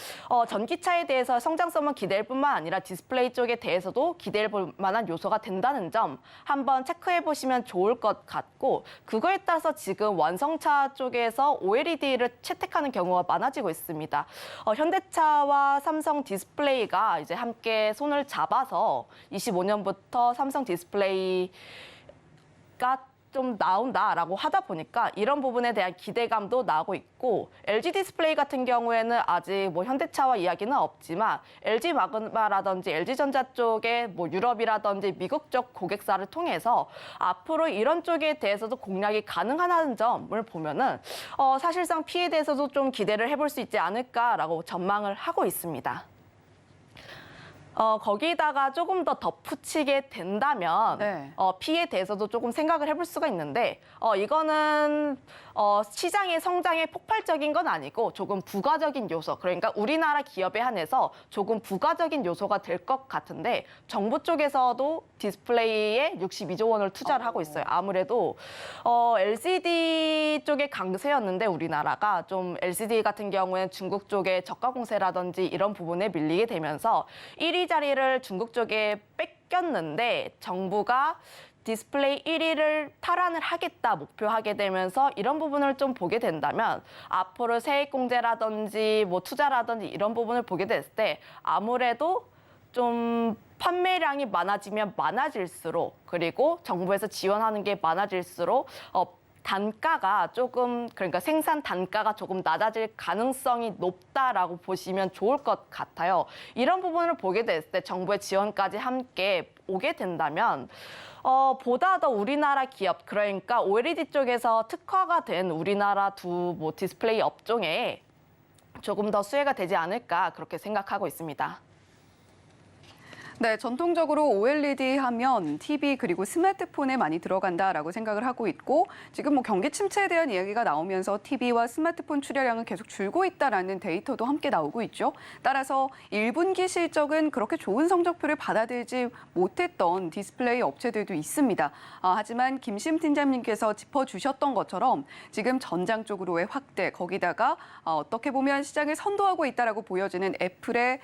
전기차에 대해서 성장성만 기대할 뿐만 아니라 디스플레이 쪽에 대해서도 기대해 볼 만한 요소가 된다는 점 한번 체크해 보시면 좋을 것 같고 그거에 따라서 지금 완성차 쪽에서 OLED를 채택하는 경우가 많아지고 있습니다. 현대차와 삼성 디스플레이가 이제 함께 손을 잡아서 25년부터 삼성 디스플레이가 좀 나온다라고 하다 보니까 이런 부분에 대한 기대감도 나오고 있고 LG 디스플레이 같은 경우에는 아직 뭐 현대차와 이야기는 없지만 LG 마그마라든지 LG전자 쪽에 뭐 유럽이라든지 미국 쪽 고객사를 통해서 앞으로 이런 쪽에 대해서도 공략이 가능하다는 점을 보면은 사실상 P에 대해서도 좀 기대를 해볼 수 있지 않을까라고 전망을 하고 있습니다. 거기다가 조금 더 덧붙이게 된다면 네. P에 대해서도 조금 생각을 해볼 수가 있는데 이거는 시장의 성장에 폭발적인 건 아니고 조금 부가적인 요소, 그러니까 우리나라 기업에 한해서 조금 부가적인 요소가 될 것 같은데 정부 쪽에서도 디스플레이에 62조 원을 투자를 하고 있어요. 아무래도 LCD 쪽의 강세였는데 우리나라가 좀 LCD 같은 경우에는 중국 쪽의 저가 공세라든지 이런 부분에 밀리게 되면서 1위 자리를 중국 쪽에 뺏겼는데 정부가 디스플레이 1위를 탈환을 하겠다 목표하게 되면서 이런 부분을 좀 보게 된다면 앞으로 세액공제라든지 뭐 투자라든지 이런 부분을 보게 됐을 때 아무래도 좀 판매량이 많아지면 많아질수록 그리고 정부에서 지원하는 게 많아질수록 단가가 조금 그러니까 생산 단가가 조금 낮아질 가능성이 높다라고 보시면 좋을 것 같아요. 이런 부분을 보게 됐을 때 정부의 지원까지 함께 오게 된다면 보다 더 우리나라 기업 그러니까 OLED 쪽에서 특화가 된 우리나라 두 뭐 디스플레이 업종에 조금 더 수혜가 되지 않을까 그렇게 생각하고 있습니다. 네, 전통적으로 OLED 하면 TV 그리고 스마트폰에 많이 들어간다라고 생각을 하고 있고 지금 뭐 경기 침체에 대한 이야기가 나오면서 TV와 스마트폰 출하량은 계속 줄고 있다라는 데이터도 함께 나오고 있죠. 따라서 1분기 실적은 그렇게 좋은 성적표를 받아들이지 못했던 디스플레이 업체들도 있습니다. 하지만 김심 팀장님께서 짚어주셨던 것처럼 지금 전장 쪽으로의 확대 거기다가 어떻게 보면 시장을 선도하고 있다라고 보여지는 애플의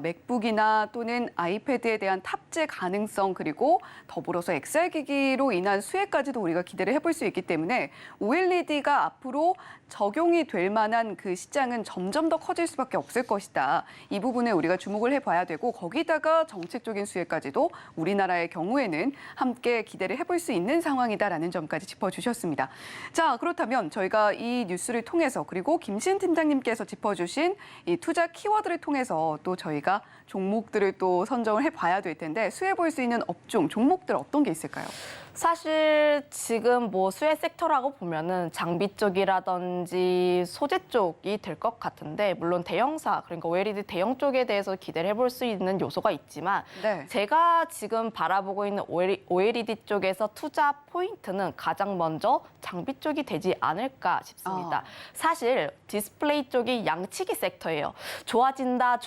맥북이나 또는 아이패드에 대한 탑재 가능성 그리고 더불어서 XR 기기로 인한 수혜까지도 우리가 기대를 해볼 수 있기 때문에 OLED가 앞으로 적용이 될 만한 그 시장은 점점 더 커질 수밖에 없을 것이다. 이 부분에 우리가 주목을 해봐야 되고 거기다가 정책적인 수혜까지도 우리나라의 경우에는 함께 기대를 해볼 수 있는 상황이다라는 점까지 짚어주셨습니다. 자, 그렇다면 저희가 이 뉴스를 통해서 그리고 김신 팀장님께서 짚어주신 이 투자 키워드를 통해서 또 저희가 종목들을 또 선정을 해봐야 될 텐데 수혜 볼 수 있는 업종, 종목들 어떤 게 있을까요? 사실 지금 뭐 수혜 섹터라고 보면은 장비 쪽이라든지 소재 쪽이 될 것 같은데 물론 대형사 그러니까 OLED 대형 쪽에 대해서 기대를 해볼 수 있는 요소가 있지만 네. 제가 지금 바라보고 있는 OLED 쪽에서 투자 포인트는 가장 먼저 장비 쪽이 되지 않을까 싶습니다. 사실 디스플레이 쪽이 양치기 섹터예요. 좋아진다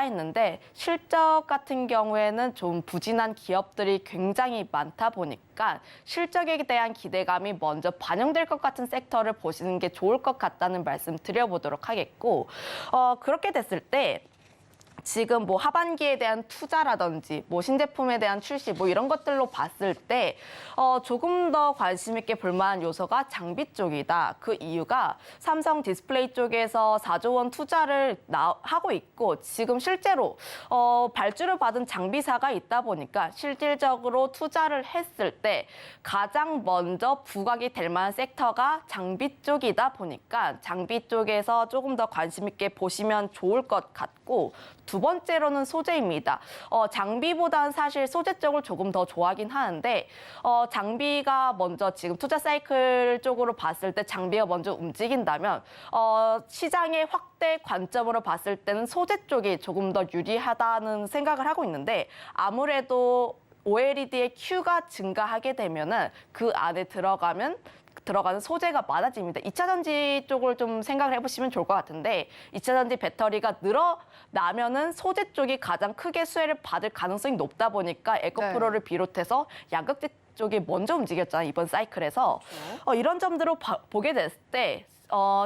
했는데 실적 같은 경우에는 좀 부진한 기업들이 굉장히 많다 보니까 실적에 대한 기대감이 먼저 반영될 것 같은 섹터를 보시는 게 좋을 것 같다는 말씀 드려보도록 하겠고 그렇게 됐을 때 지금 뭐 하반기에 대한 투자라든지 뭐 신제품에 대한 출시 뭐 이런 것들로 봤을 때 조금 더 관심 있게 볼 만한 요소가 장비 쪽이다. 그 이유가 삼성 디스플레이 쪽에서 4조 원 투자를 하고 있고 지금 실제로 발주를 받은 장비사가 있다 보니까 실질적으로 투자를 했을 때 가장 먼저 부각이 될 만한 섹터가 장비 쪽이다 보니까 장비 쪽에서 조금 더 관심 있게 보시면 좋을 것 같고 두 번째로는 소재입니다. 장비보다는 사실 소재 쪽을 조금 더 좋아하긴 하는데 장비가 먼저 지금 투자 사이클 쪽으로 봤을 때 장비가 먼저 움직인다면 시장의 확대 관점으로 봤을 때는 소재 쪽이 조금 더 유리하다는 생각을 하고 있는데 아무래도 OLED의 Q가 증가하게 되면은 그 안에 들어가는 소재가 많아집니다. 2차 전지 쪽을 좀 생각을 해보시면 좋을 것 같은데 2차 전지 배터리가 늘어나면은 소재 쪽이 가장 크게 수혜를 받을 가능성이 높다 보니까 에코프로를 비롯해서 양극재 쪽이 먼저 움직였잖아요. 이번 사이클에서. 이런 점들을 보게 됐을 때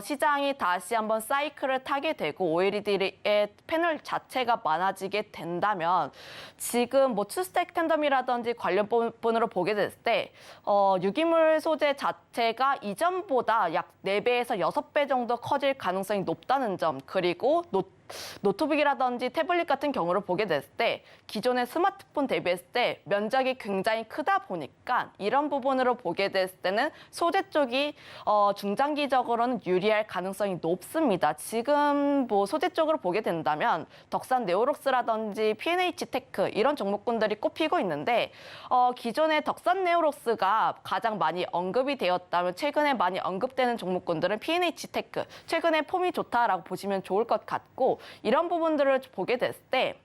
시장이 다시 한번 사이클을 타게 되고 OLED의 패널 자체가 많아지게 된다면 지금 뭐 투스택 텐덤이라든지 관련 부분으로 보게 됐을 때 유기물 소재 자체가 이전보다 약 4배에서 6배 정도 커질 가능성이 높다는 점, 그리고 노트북이라든지 태블릿 같은 경우를 보게 됐을 때 기존의 스마트폰 대비했을 때 면적이 굉장히 크다 보니까 이런 부분으로 보게 됐을 때는 소재 쪽이 중장기적으로는 유리할 가능성이 높습니다. 지금 뭐 소재 쪽으로 보게 된다면 덕산 네오록스라든지 P&H 테크 이런 종목군들이 꼽히고 있는데 기존의 덕산 네오록스가 가장 많이 언급이 되었다면 최근에 많이 언급되는 종목군들은 P&H 테크, 최근에 폼이 좋다라고 보시면 좋을 것 같고 이런 부분들을 보게 됐을 때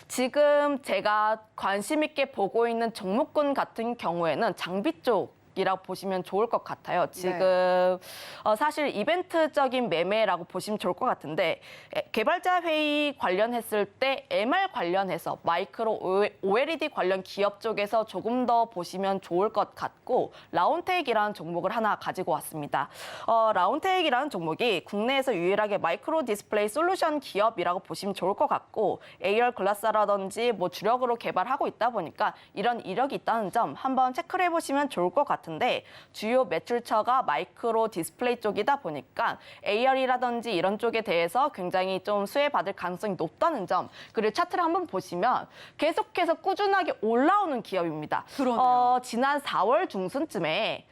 지금 제가 관심 있게 보고 있는 종목군 같은 경우에는 장비 쪽이라고 보시면 좋을 것 같아요. 지금 사실 이벤트적인 매매라고 보시면 좋을 것 같은데 개발자 회의 관련했을 때 MR 관련해서 마이크로 OLED 관련 기업 쪽에서 조금 더 보시면 좋을 것 같고 라운텍이라는 종목을 하나 가지고 왔습니다. 라운텍이라는 종목이 국내에서 유일하게 마이크로 디스플레이 솔루션 기업이라고 보시면 좋을 것 같고 AR 글라스라든지 뭐 주력으로 개발하고 있다 보니까 이런 이력이 있다는 점 한번 체크를 해보시면 좋을 것 같은데 주요 매출처가 마이크로 디스플레이 쪽이다 보니까 AR이라든지 이런 쪽에 대해서 굉장히 좀 수혜받을 가능성이 높다는 점, 그리고 차트를 한번 보시면 계속해서 꾸준하게 올라오는 기업입니다. 그러네요. 지난 4월 중순쯤에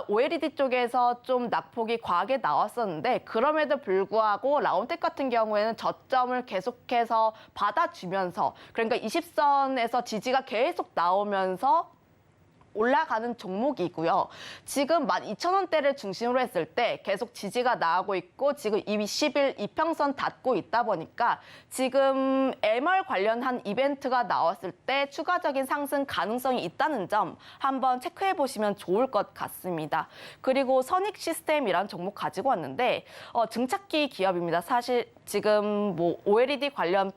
OLED 쪽에서 좀 낙폭이 과하게 나왔었는데 그럼에도 불구하고 라운텍 같은 경우에는 저점을 계속해서 받아주면서, 그러니까 20선에서 지지가 계속 나오면서 올라가는 종목이고요. 지금 12,000원대를 중심으로 했을 때 계속 지지가 나오고 있고 지금 20일 이평선 닫고 있다 보니까 지금 MR 관련한 이벤트가 나왔을 때 추가적인 상승 가능성이 있다는 점 한번 체크해 보시면 좋을 것 같습니다. 그리고 선익 시스템이라는 종목 가지고 왔는데 증착기 기업입니다. 사실 지금 뭐 OLED 관련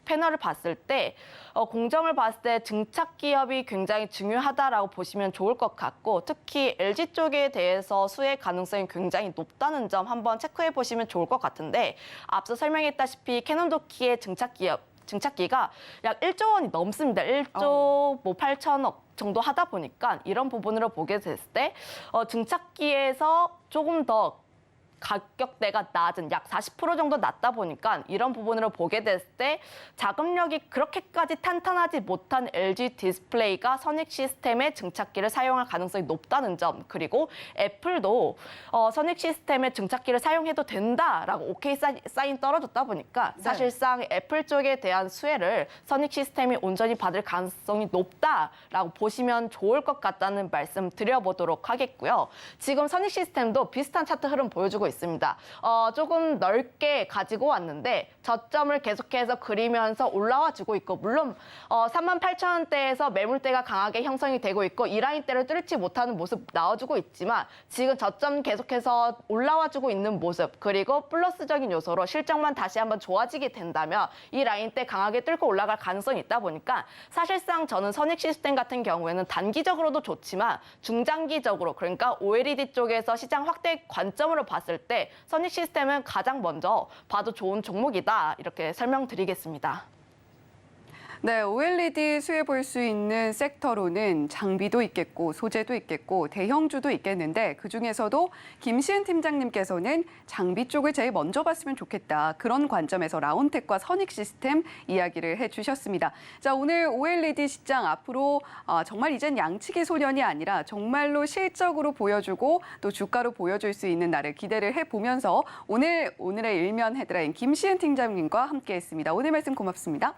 패널을 봤을 때 공정을 봤을 때 증착 기업이 굉장히 중요하다라고 보시면 좋을 것 같고 특히 LG 쪽에 대해서 수혜 가능성이 굉장히 높다는 점 한번 체크해 보시면 좋을 것 같은데 앞서 설명했다시피 캐논도키의 증착기가 약 1조 원이 넘습니다. 1조 뭐 8천억 정도 하다 보니까 이런 부분으로 보게 됐을 때 증착기에서 조금 더 가격대가 낮은 약 40% 정도 낮다 보니까 이런 부분으로 보게 됐을 때 자금력이 그렇게까지 탄탄하지 못한 LG 디스플레이가 선익 시스템의 증착기를 사용할 가능성이 높다는 점, 그리고 애플도 선익 시스템의 증착기를 사용해도 된다라고 오케이 사인 떨어졌다 보니까 사실상 애플 쪽에 대한 수혜를 선익 시스템이 온전히 받을 가능성이 높다라고 보시면 좋을 것 같다는 말씀 드려보도록 하겠고요. 지금 선익 시스템도 비슷한 차트 흐름 보여주고 있습니다. 조금 넓게 가지고 왔는데 저점을 계속해서 그리면서 올라와 주고 있고 물론 38,000원대에서 매물대가 강하게 형성이 되고 있고 이 라인대를 뚫지 못하는 모습 나와주고 있지만 지금 저점 계속해서 올라와 주고 있는 모습, 그리고 플러스적인 요소로 실적만 다시 한번 좋아지게 된다면 이 라인대 강하게 뚫고 올라갈 가능성이 있다 보니까 사실상 저는 선익 시스템 같은 경우에는 단기적으로도 좋지만 중장기적으로, 그러니까 OLED 쪽에서 시장 확대 관점으로 봤을 때 선익 시스템은 가장 먼저 봐도 좋은 종목이다, 이렇게 설명드리겠습니다. 네, OLED 수혜 볼 수 있는 섹터로는 장비도 있겠고 소재도 있겠고 대형주도 있겠는데 그중에서도 김시은 팀장님께서는 장비 쪽을 제일 먼저 봤으면 좋겠다. 그런 관점에서 라온텍과 선익시스템 이야기를 해주셨습니다. 자, 오늘 OLED 시장 앞으로 정말 이젠 양치기 소년이 아니라 정말로 실적으로 보여주고 또 주가로 보여줄 수 있는 날을 기대를 해보면서 오늘의 일면 헤드라인 김시은 팀장님과 함께했습니다. 오늘 말씀 고맙습니다.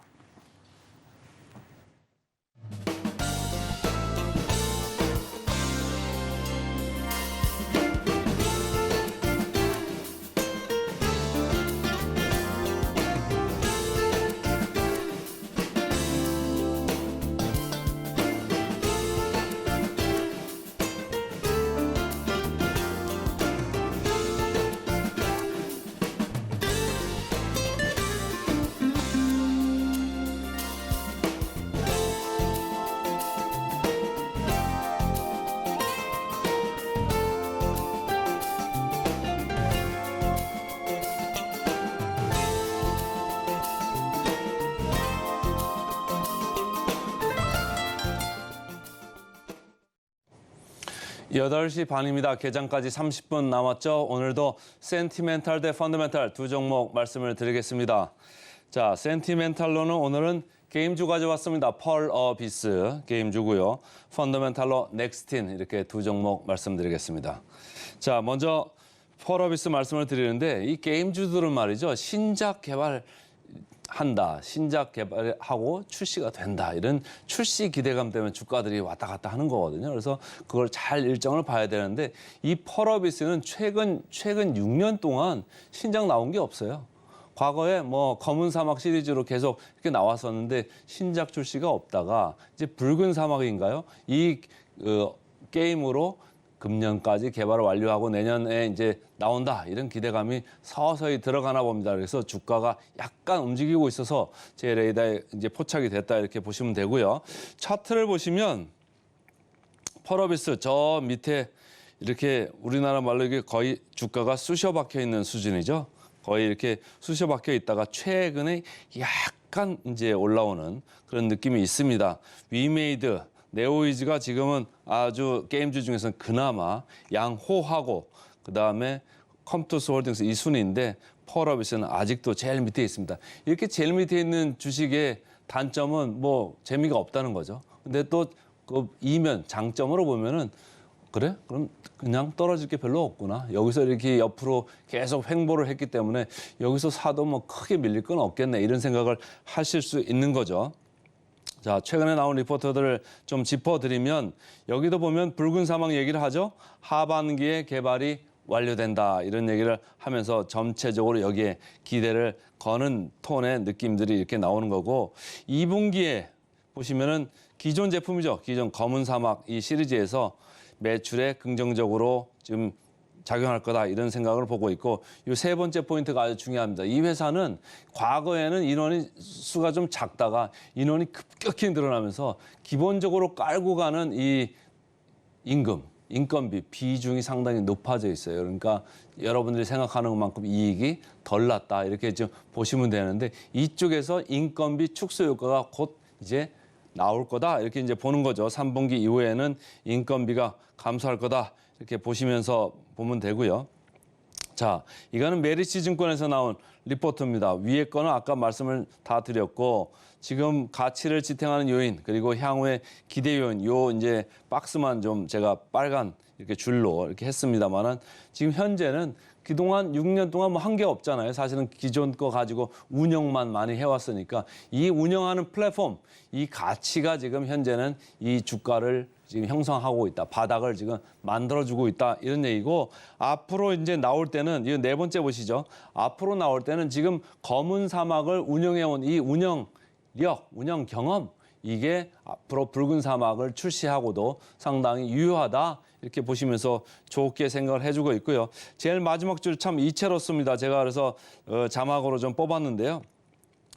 여덟 시 반입니다. 개장까지 30분 남았죠. 오늘도 센티멘탈 대 펀더멘탈 두 종목 말씀을 드리겠습니다. 자, 센티멘탈로는 오늘은 게임주 가져왔습니다. 펄어비스 게임주고요. 펀더멘탈로 넥스틴 이렇게 두 종목 말씀드리겠습니다. 자, 먼저 펄어비스 말씀을 드리는데 이 게임주들은 말이죠. 신작 개발하고 출시가 된다. 이런 출시 기대감 때문에 주가들이 왔다 갔다 하는 거거든요. 그래서 그걸 잘 일정을 봐야 되는데 이 펄어비스는 최근 6년 동안 신작 나온 게 없어요. 과거에 뭐 검은 사막 시리즈로 계속 이렇게 나왔었는데 신작 출시가 없다가 이제 붉은 사막인가요? 이 게임으로 금년까지 개발을 완료하고 내년에 이제 나온다 이런 기대감이 서서히 들어가나 봅니다. 그래서 주가가 약간 움직이고 있어서 제 레이더에 이제 포착이 됐다 이렇게 보시면 되고요. 차트를 보시면 펄어비스 저 밑에 이렇게 우리나라 말로 이게 거의 주가가 쑤셔 박혀 있는 수준이죠. 거의 이렇게 쑤셔 박혀 있다가 최근에 약간 이제 올라오는 그런 느낌이 있습니다. 위메이드 네오이즈가 지금은 아주 게임주 중에서는 그나마 양호하고 그다음에 컴투스 홀딩스 이 순위인데 펄어비스는 아직도 제일 밑에 있습니다. 이렇게 제일 밑에 있는 주식의 단점은 뭐 재미가 없다는 거죠. 근데 또 그 이면 장점으로 보면은 그래? 그럼 그냥 떨어질 게 별로 없구나. 여기서 이렇게 옆으로 계속 횡보를 했기 때문에 여기서 사도 뭐 크게 밀릴 건 없겠네. 이런 생각을 하실 수 있는 거죠. 자, 최근에 나온 리포터들을 좀 짚어드리면 여기도 보면 붉은 사막 얘기를 하죠. 하반기에 개발이 완료된다 이런 얘기를 하면서 전체적으로 여기에 기대를 거는 톤의 느낌들이 이렇게 나오는 거고 2분기에 보시면은 기존 제품이죠. 기존 검은 사막 이 시리즈에서 매출에 긍정적으로 지금 작용할 거다 이런 생각을 보고 있고 이 세 번째 포인트가 아주 중요합니다. 이 회사는 과거에는 인원이 수가 좀 작다가 인원이 급격히 늘어나면서 기본적으로 깔고 가는 이 인건비 비중이 상당히 높아져 있어요. 그러니까 여러분들이 생각하는 것만큼 이익이 덜 났다 이렇게 좀 보시면 되는데 이쪽에서 인건비 축소 효과가 곧 이제 나올 거다 이렇게 이제 보는 거죠. 3분기 이후에는 인건비가 감소할 거다 이렇게 보시면서 보면 되고요. 자, 이거는 메리츠 증권에서 나온 리포트입니다. 위에 거는 아까 말씀을 다 드렸고 지금 가치를 지탱하는 요인 그리고 향후의 기대 요인 요 이제 박스만 좀 제가 빨간 이렇게 줄로 이렇게 했습니다만은 지금 현재는 그동안 6년 동안 뭐 한 게 없잖아요. 사실은 기존 거 가지고 운영만 많이 해왔으니까 이 운영하는 플랫폼, 이 가치가 지금 현재는 이 주가를 지금 형성하고 있다. 바닥을 지금 만들어주고 있다. 이런 얘기고 앞으로 이제 나올 때는 이 네 번째 보시죠. 앞으로 나올 때는 지금 검은 사막을 운영해온 이 운영력, 운영 경험 이게 앞으로 붉은 사막을 출시하고도 상당히 유효하다. 이렇게 보시면서 좋게 생각을 해주고 있고요. 제일 마지막 줄 참 이채로습니다. 제가 그래서 자막으로 좀 뽑았는데요.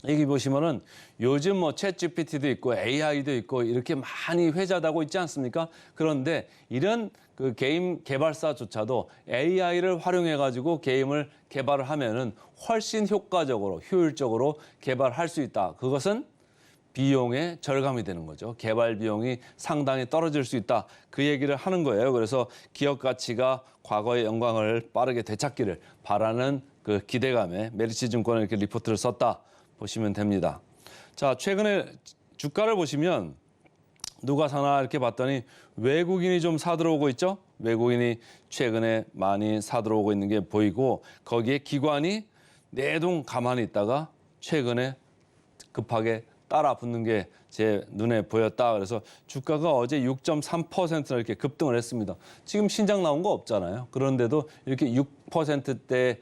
여기 보시면은 요즘 뭐 챗GPT도 있고 AI도 있고 이렇게 많이 회자되고 있지 않습니까? 그런데 이런 그 게임 개발사조차도 AI를 활용해 가지고 게임을 개발을 하면은 훨씬 효과적으로 효율적으로 개발할 수 있다. 그것은 비용의 절감이 되는 거죠. 개발 비용이 상당히 떨어질 수 있다. 그 얘기를 하는 거예요. 그래서 기업 가치가 과거의 영광을 빠르게 되찾기를 바라는 그 기대감에 메리츠증권은 이렇게 리포트를 썼다 보시면 됩니다. 자, 최근에 주가를 보시면 누가 사나 이렇게 봤더니 외국인이 좀 사들어오고 있죠. 외국인이 최근에 많이 사들어오고 있는 게 보이고 거기에 기관이 내동 가만히 있다가 최근에 급하게 따라 붙는 게 제 눈에 보였다. 그래서 주가가 어제 6.3%나 이렇게 급등을 했습니다. 지금 신작 나온 거 없잖아요. 그런데도 이렇게 6%대로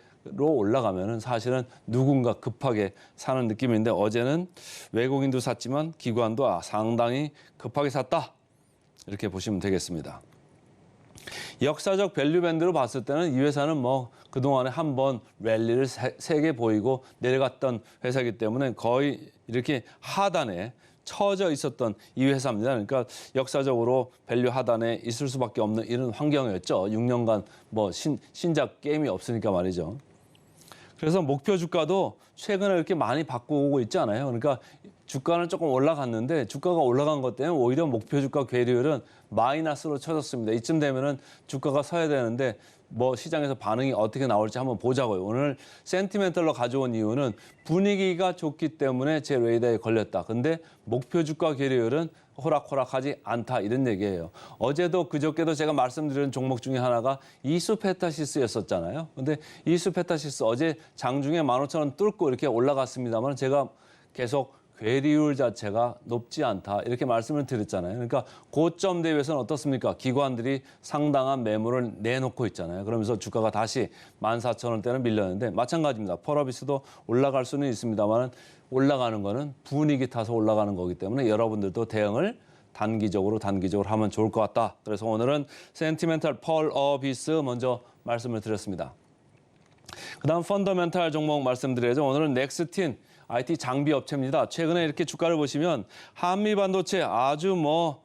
올라가면은 사실은 누군가 급하게 사는 느낌인데 어제는 외국인도 샀지만 기관도 상당히 급하게 샀다. 이렇게 보시면 되겠습니다. 역사적 밸류 밴드로 봤을 때는 이 회사는 뭐 그동안에 한번 랠리를 세게 보이고 내려갔던 회사이기 때문에 거의 이렇게 하단에 처져 있었던 이 회사입니다. 그러니까 역사적으로 밸류 하단에 있을 수밖에 없는 이런 환경이었죠. 6년간 뭐 신작 게임이 없으니까 말이죠. 그래서 목표 주가도 최근에 이렇게 많이 바꾸고 있지 않아요. 그러니까 주가는 조금 올라갔는데 주가가 올라간 것 때문에 오히려 목표 주가 괴리율은 마이너스로 쳐졌습니다. 이쯤 되면은 주가가 서야 되는데 뭐 시장에서 반응이 어떻게 나올지 한번 보자고요. 오늘 센티멘털로 가져온 이유는 분위기가 좋기 때문에 제 레이더에 걸렸다. 근데 목표 주가 괴리율은 호락호락하지 않다 이런 얘기예요. 어제도 그저께도 제가 말씀드린 종목 중에 하나가 이수페타시스였었잖아요. 근데 이수페타시스 어제 장중에 15,000원 뚫고 이렇게 올라갔습니다만 제가 계속 괴리율 자체가 높지 않다 이렇게 말씀을 드렸잖아요. 그러니까 고점 대비해서는 어떻습니까? 기관들이 상당한 매물을 내놓고 있잖아요. 그러면서 주가가 다시 14,000원대는 밀렸는데 마찬가지입니다. 펄어비스도 올라갈 수는 있습니다만 올라가는 거는 분위기 타서 올라가는 거기 때문에 여러분들도 대응을 단기적으로 하면 좋을 것 같다. 그래서 오늘은 센티멘탈 펄어비스 먼저 말씀을 드렸습니다. 그다음 펀더멘탈 종목 말씀드려야죠. 오늘은 넥스틴 IT 장비 업체입니다. 최근에 이렇게 주가를 보시면 한미 반도체 아주 뭐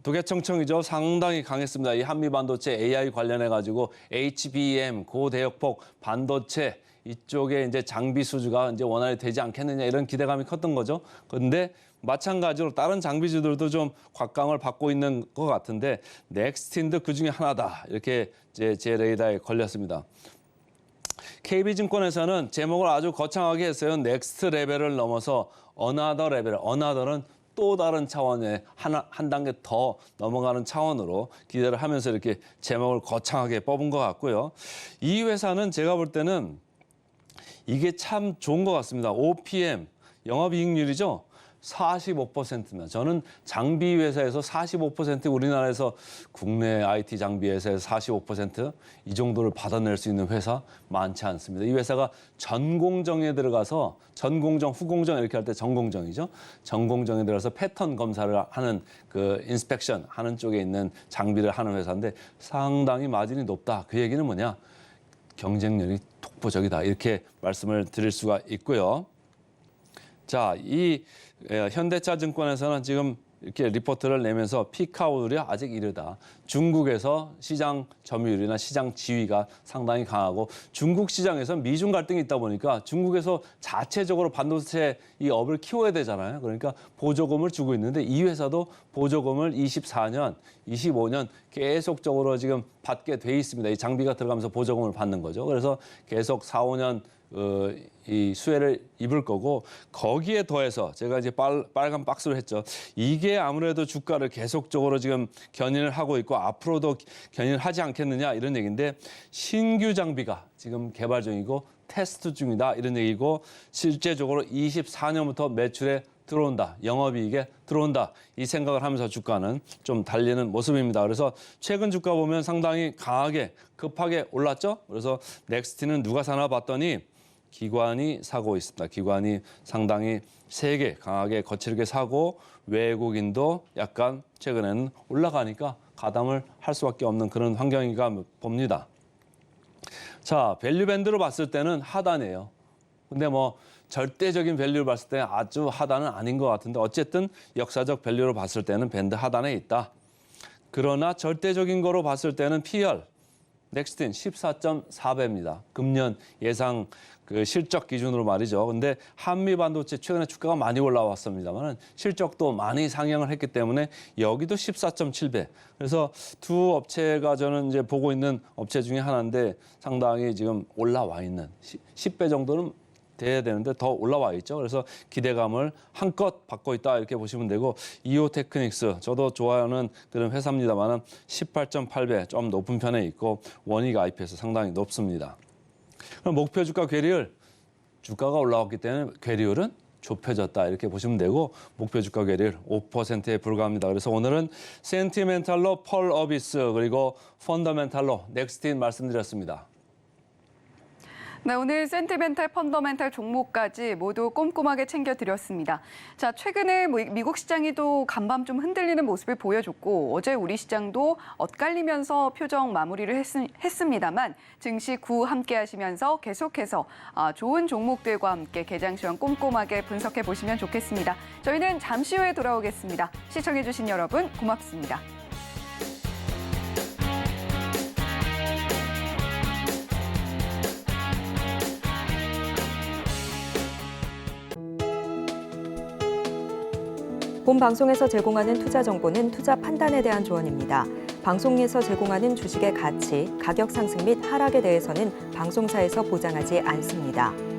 도개청청이죠. 상당히 강했습니다. 이 한미 반도체 AI 관련해 가지고 HBM 고대역폭 반도체 이쪽에 이제 장비 수주가 이제 원활히 되지 않겠느냐 이런 기대감이 컸던 거죠. 그런데 마찬가지로 다른 장비주들도 좀 곽강을 받고 있는 것 같은데 넥스틴도 그 중에 하나다. 이렇게 제 레이더에 걸렸습니다. KB증권에서는 제목을 아주 거창하게 했어요. 넥스트 레벨을 넘어서 어나더 레벨. 어나더는 또 다른 차원의 한 단계 더 넘어가는 차원으로 기대를 하면서 이렇게 제목을 거창하게 뽑은 것 같고요. 이 회사는 제가 볼 때는 이게 참 좋은 것 같습니다. OPM, 영업이익률이죠. 45%입니다. 저는 장비 회사에서 45% 우리나라에서 국내 IT 장비 회사에서 45% 정도를 받아낼 수 있는 회사 많지 않습니다. 이 회사가 전공정에 들어가서 전공정, 후공정 이렇게 할 때 전공정이죠. 전공정에 들어가서 패턴 검사를 하는 그 인스펙션 하는 쪽에 있는 장비를 하는 회사인데 상당히 마진이 높다. 그 얘기는 뭐냐? 경쟁력이 독보적이다. 이렇게 말씀을 드릴 수가 있고요. 자, 이 현대차증권에서는 지금 이렇게 리포트를 내면서 피크아웃이 아직 이르다. 중국에서 시장 점유율이나 시장 지위가 상당히 강하고 중국 시장에서 미중 갈등이 있다 보니까 중국에서 자체적으로 반도체 이 업을 키워야 되잖아요. 그러니까 보조금을 주고 있는데 이 회사도 보조금을 24년, 25년 계속적으로 지금 받게 돼 있습니다. 이 장비가 들어가면서 보조금을 받는 거죠. 그래서 계속 4, 5년 이 수혜를 입을 거고 거기에 더해서 제가 이제 빨간 박스로 했죠. 이게 아무래도 주가를 계속적으로 지금 견인을 하고 있고 앞으로도 견인을 하지 않겠느냐 이런 얘기인데 신규 장비가 지금 개발 중이고 테스트 중이다 이런 얘기고 실제적으로 24년부터 매출에 들어온다. 영업이익에 들어온다. 이 생각을 하면서 주가는 좀 달리는 모습입니다. 그래서 최근 주가 보면 상당히 강하게 급하게 올랐죠. 그래서 넥스틴은 누가 사나 봤더니 기관이 사고 있습니다. 기관이 상당히 세게 강하게 거칠게 사고 외국인도 약간 최근에는 올라가니까 가담을 할 수밖에 없는 그런 환경인가 봅니다. 자, 밸류 밴드로 봤을 때는 하단이에요. 근데 뭐 절대적인 밸류를 봤을 때 아주 하단은 아닌 것 같은데 어쨌든 역사적 밸류로 봤을 때는 밴드 하단에 있다. 그러나 절대적인 거로 봤을 때는 PER 넥스틴 14.4배입니다. 금년 예상 그 실적 기준으로 말이죠. 근데 한미 반도체 최근에 주가가 많이 올라왔습니다만 실적도 많이 상향을 했기 때문에 여기도 14.7배. 그래서 두 업체가 저는 이제 보고 있는 업체 중에 하나인데 상당히 지금 올라와 있는 10배 정도는 돼야 되는데 더 올라와 있죠. 그래서 기대감을 한껏 받고 있다 이렇게 보시면 되고 이오테크닉스 저도 좋아하는 그런 회사입니다만은 18.8배 좀 높은 편에 있고 원익 IP에서 상당히 높습니다. 그럼 목표 주가 괴리율 주가가 올라왔기 때문에 괴리율은 좁혀졌다 이렇게 보시면 되고 목표 주가 괴리율 5%에 불과합니다. 그래서 오늘은 센티멘탈로 펄 어비스 그리고 펀더멘탈로 넥스틴 말씀드렸습니다. 네, 오늘 센티멘탈, 펀더멘탈 종목까지 모두 꼼꼼하게 챙겨드렸습니다. 자, 최근에 미국 시장이 또 간밤 좀 흔들리는 모습을 보여줬고 어제 우리 시장도 엇갈리면서 표정 마무리를 했습니다만 증시 구 함께 하시면서 계속해서 좋은 종목들과 함께 개장 시황 꼼꼼하게 분석해 보시면 좋겠습니다. 저희는 잠시 후에 돌아오겠습니다. 시청해주신 여러분 고맙습니다. 본 방송에서 제공하는 투자 정보는 투자 판단에 대한 조언입니다. 방송에서 제공하는 주식의 가치, 가격 상승 및 하락에 대해서는 방송사에서 보장하지 않습니다.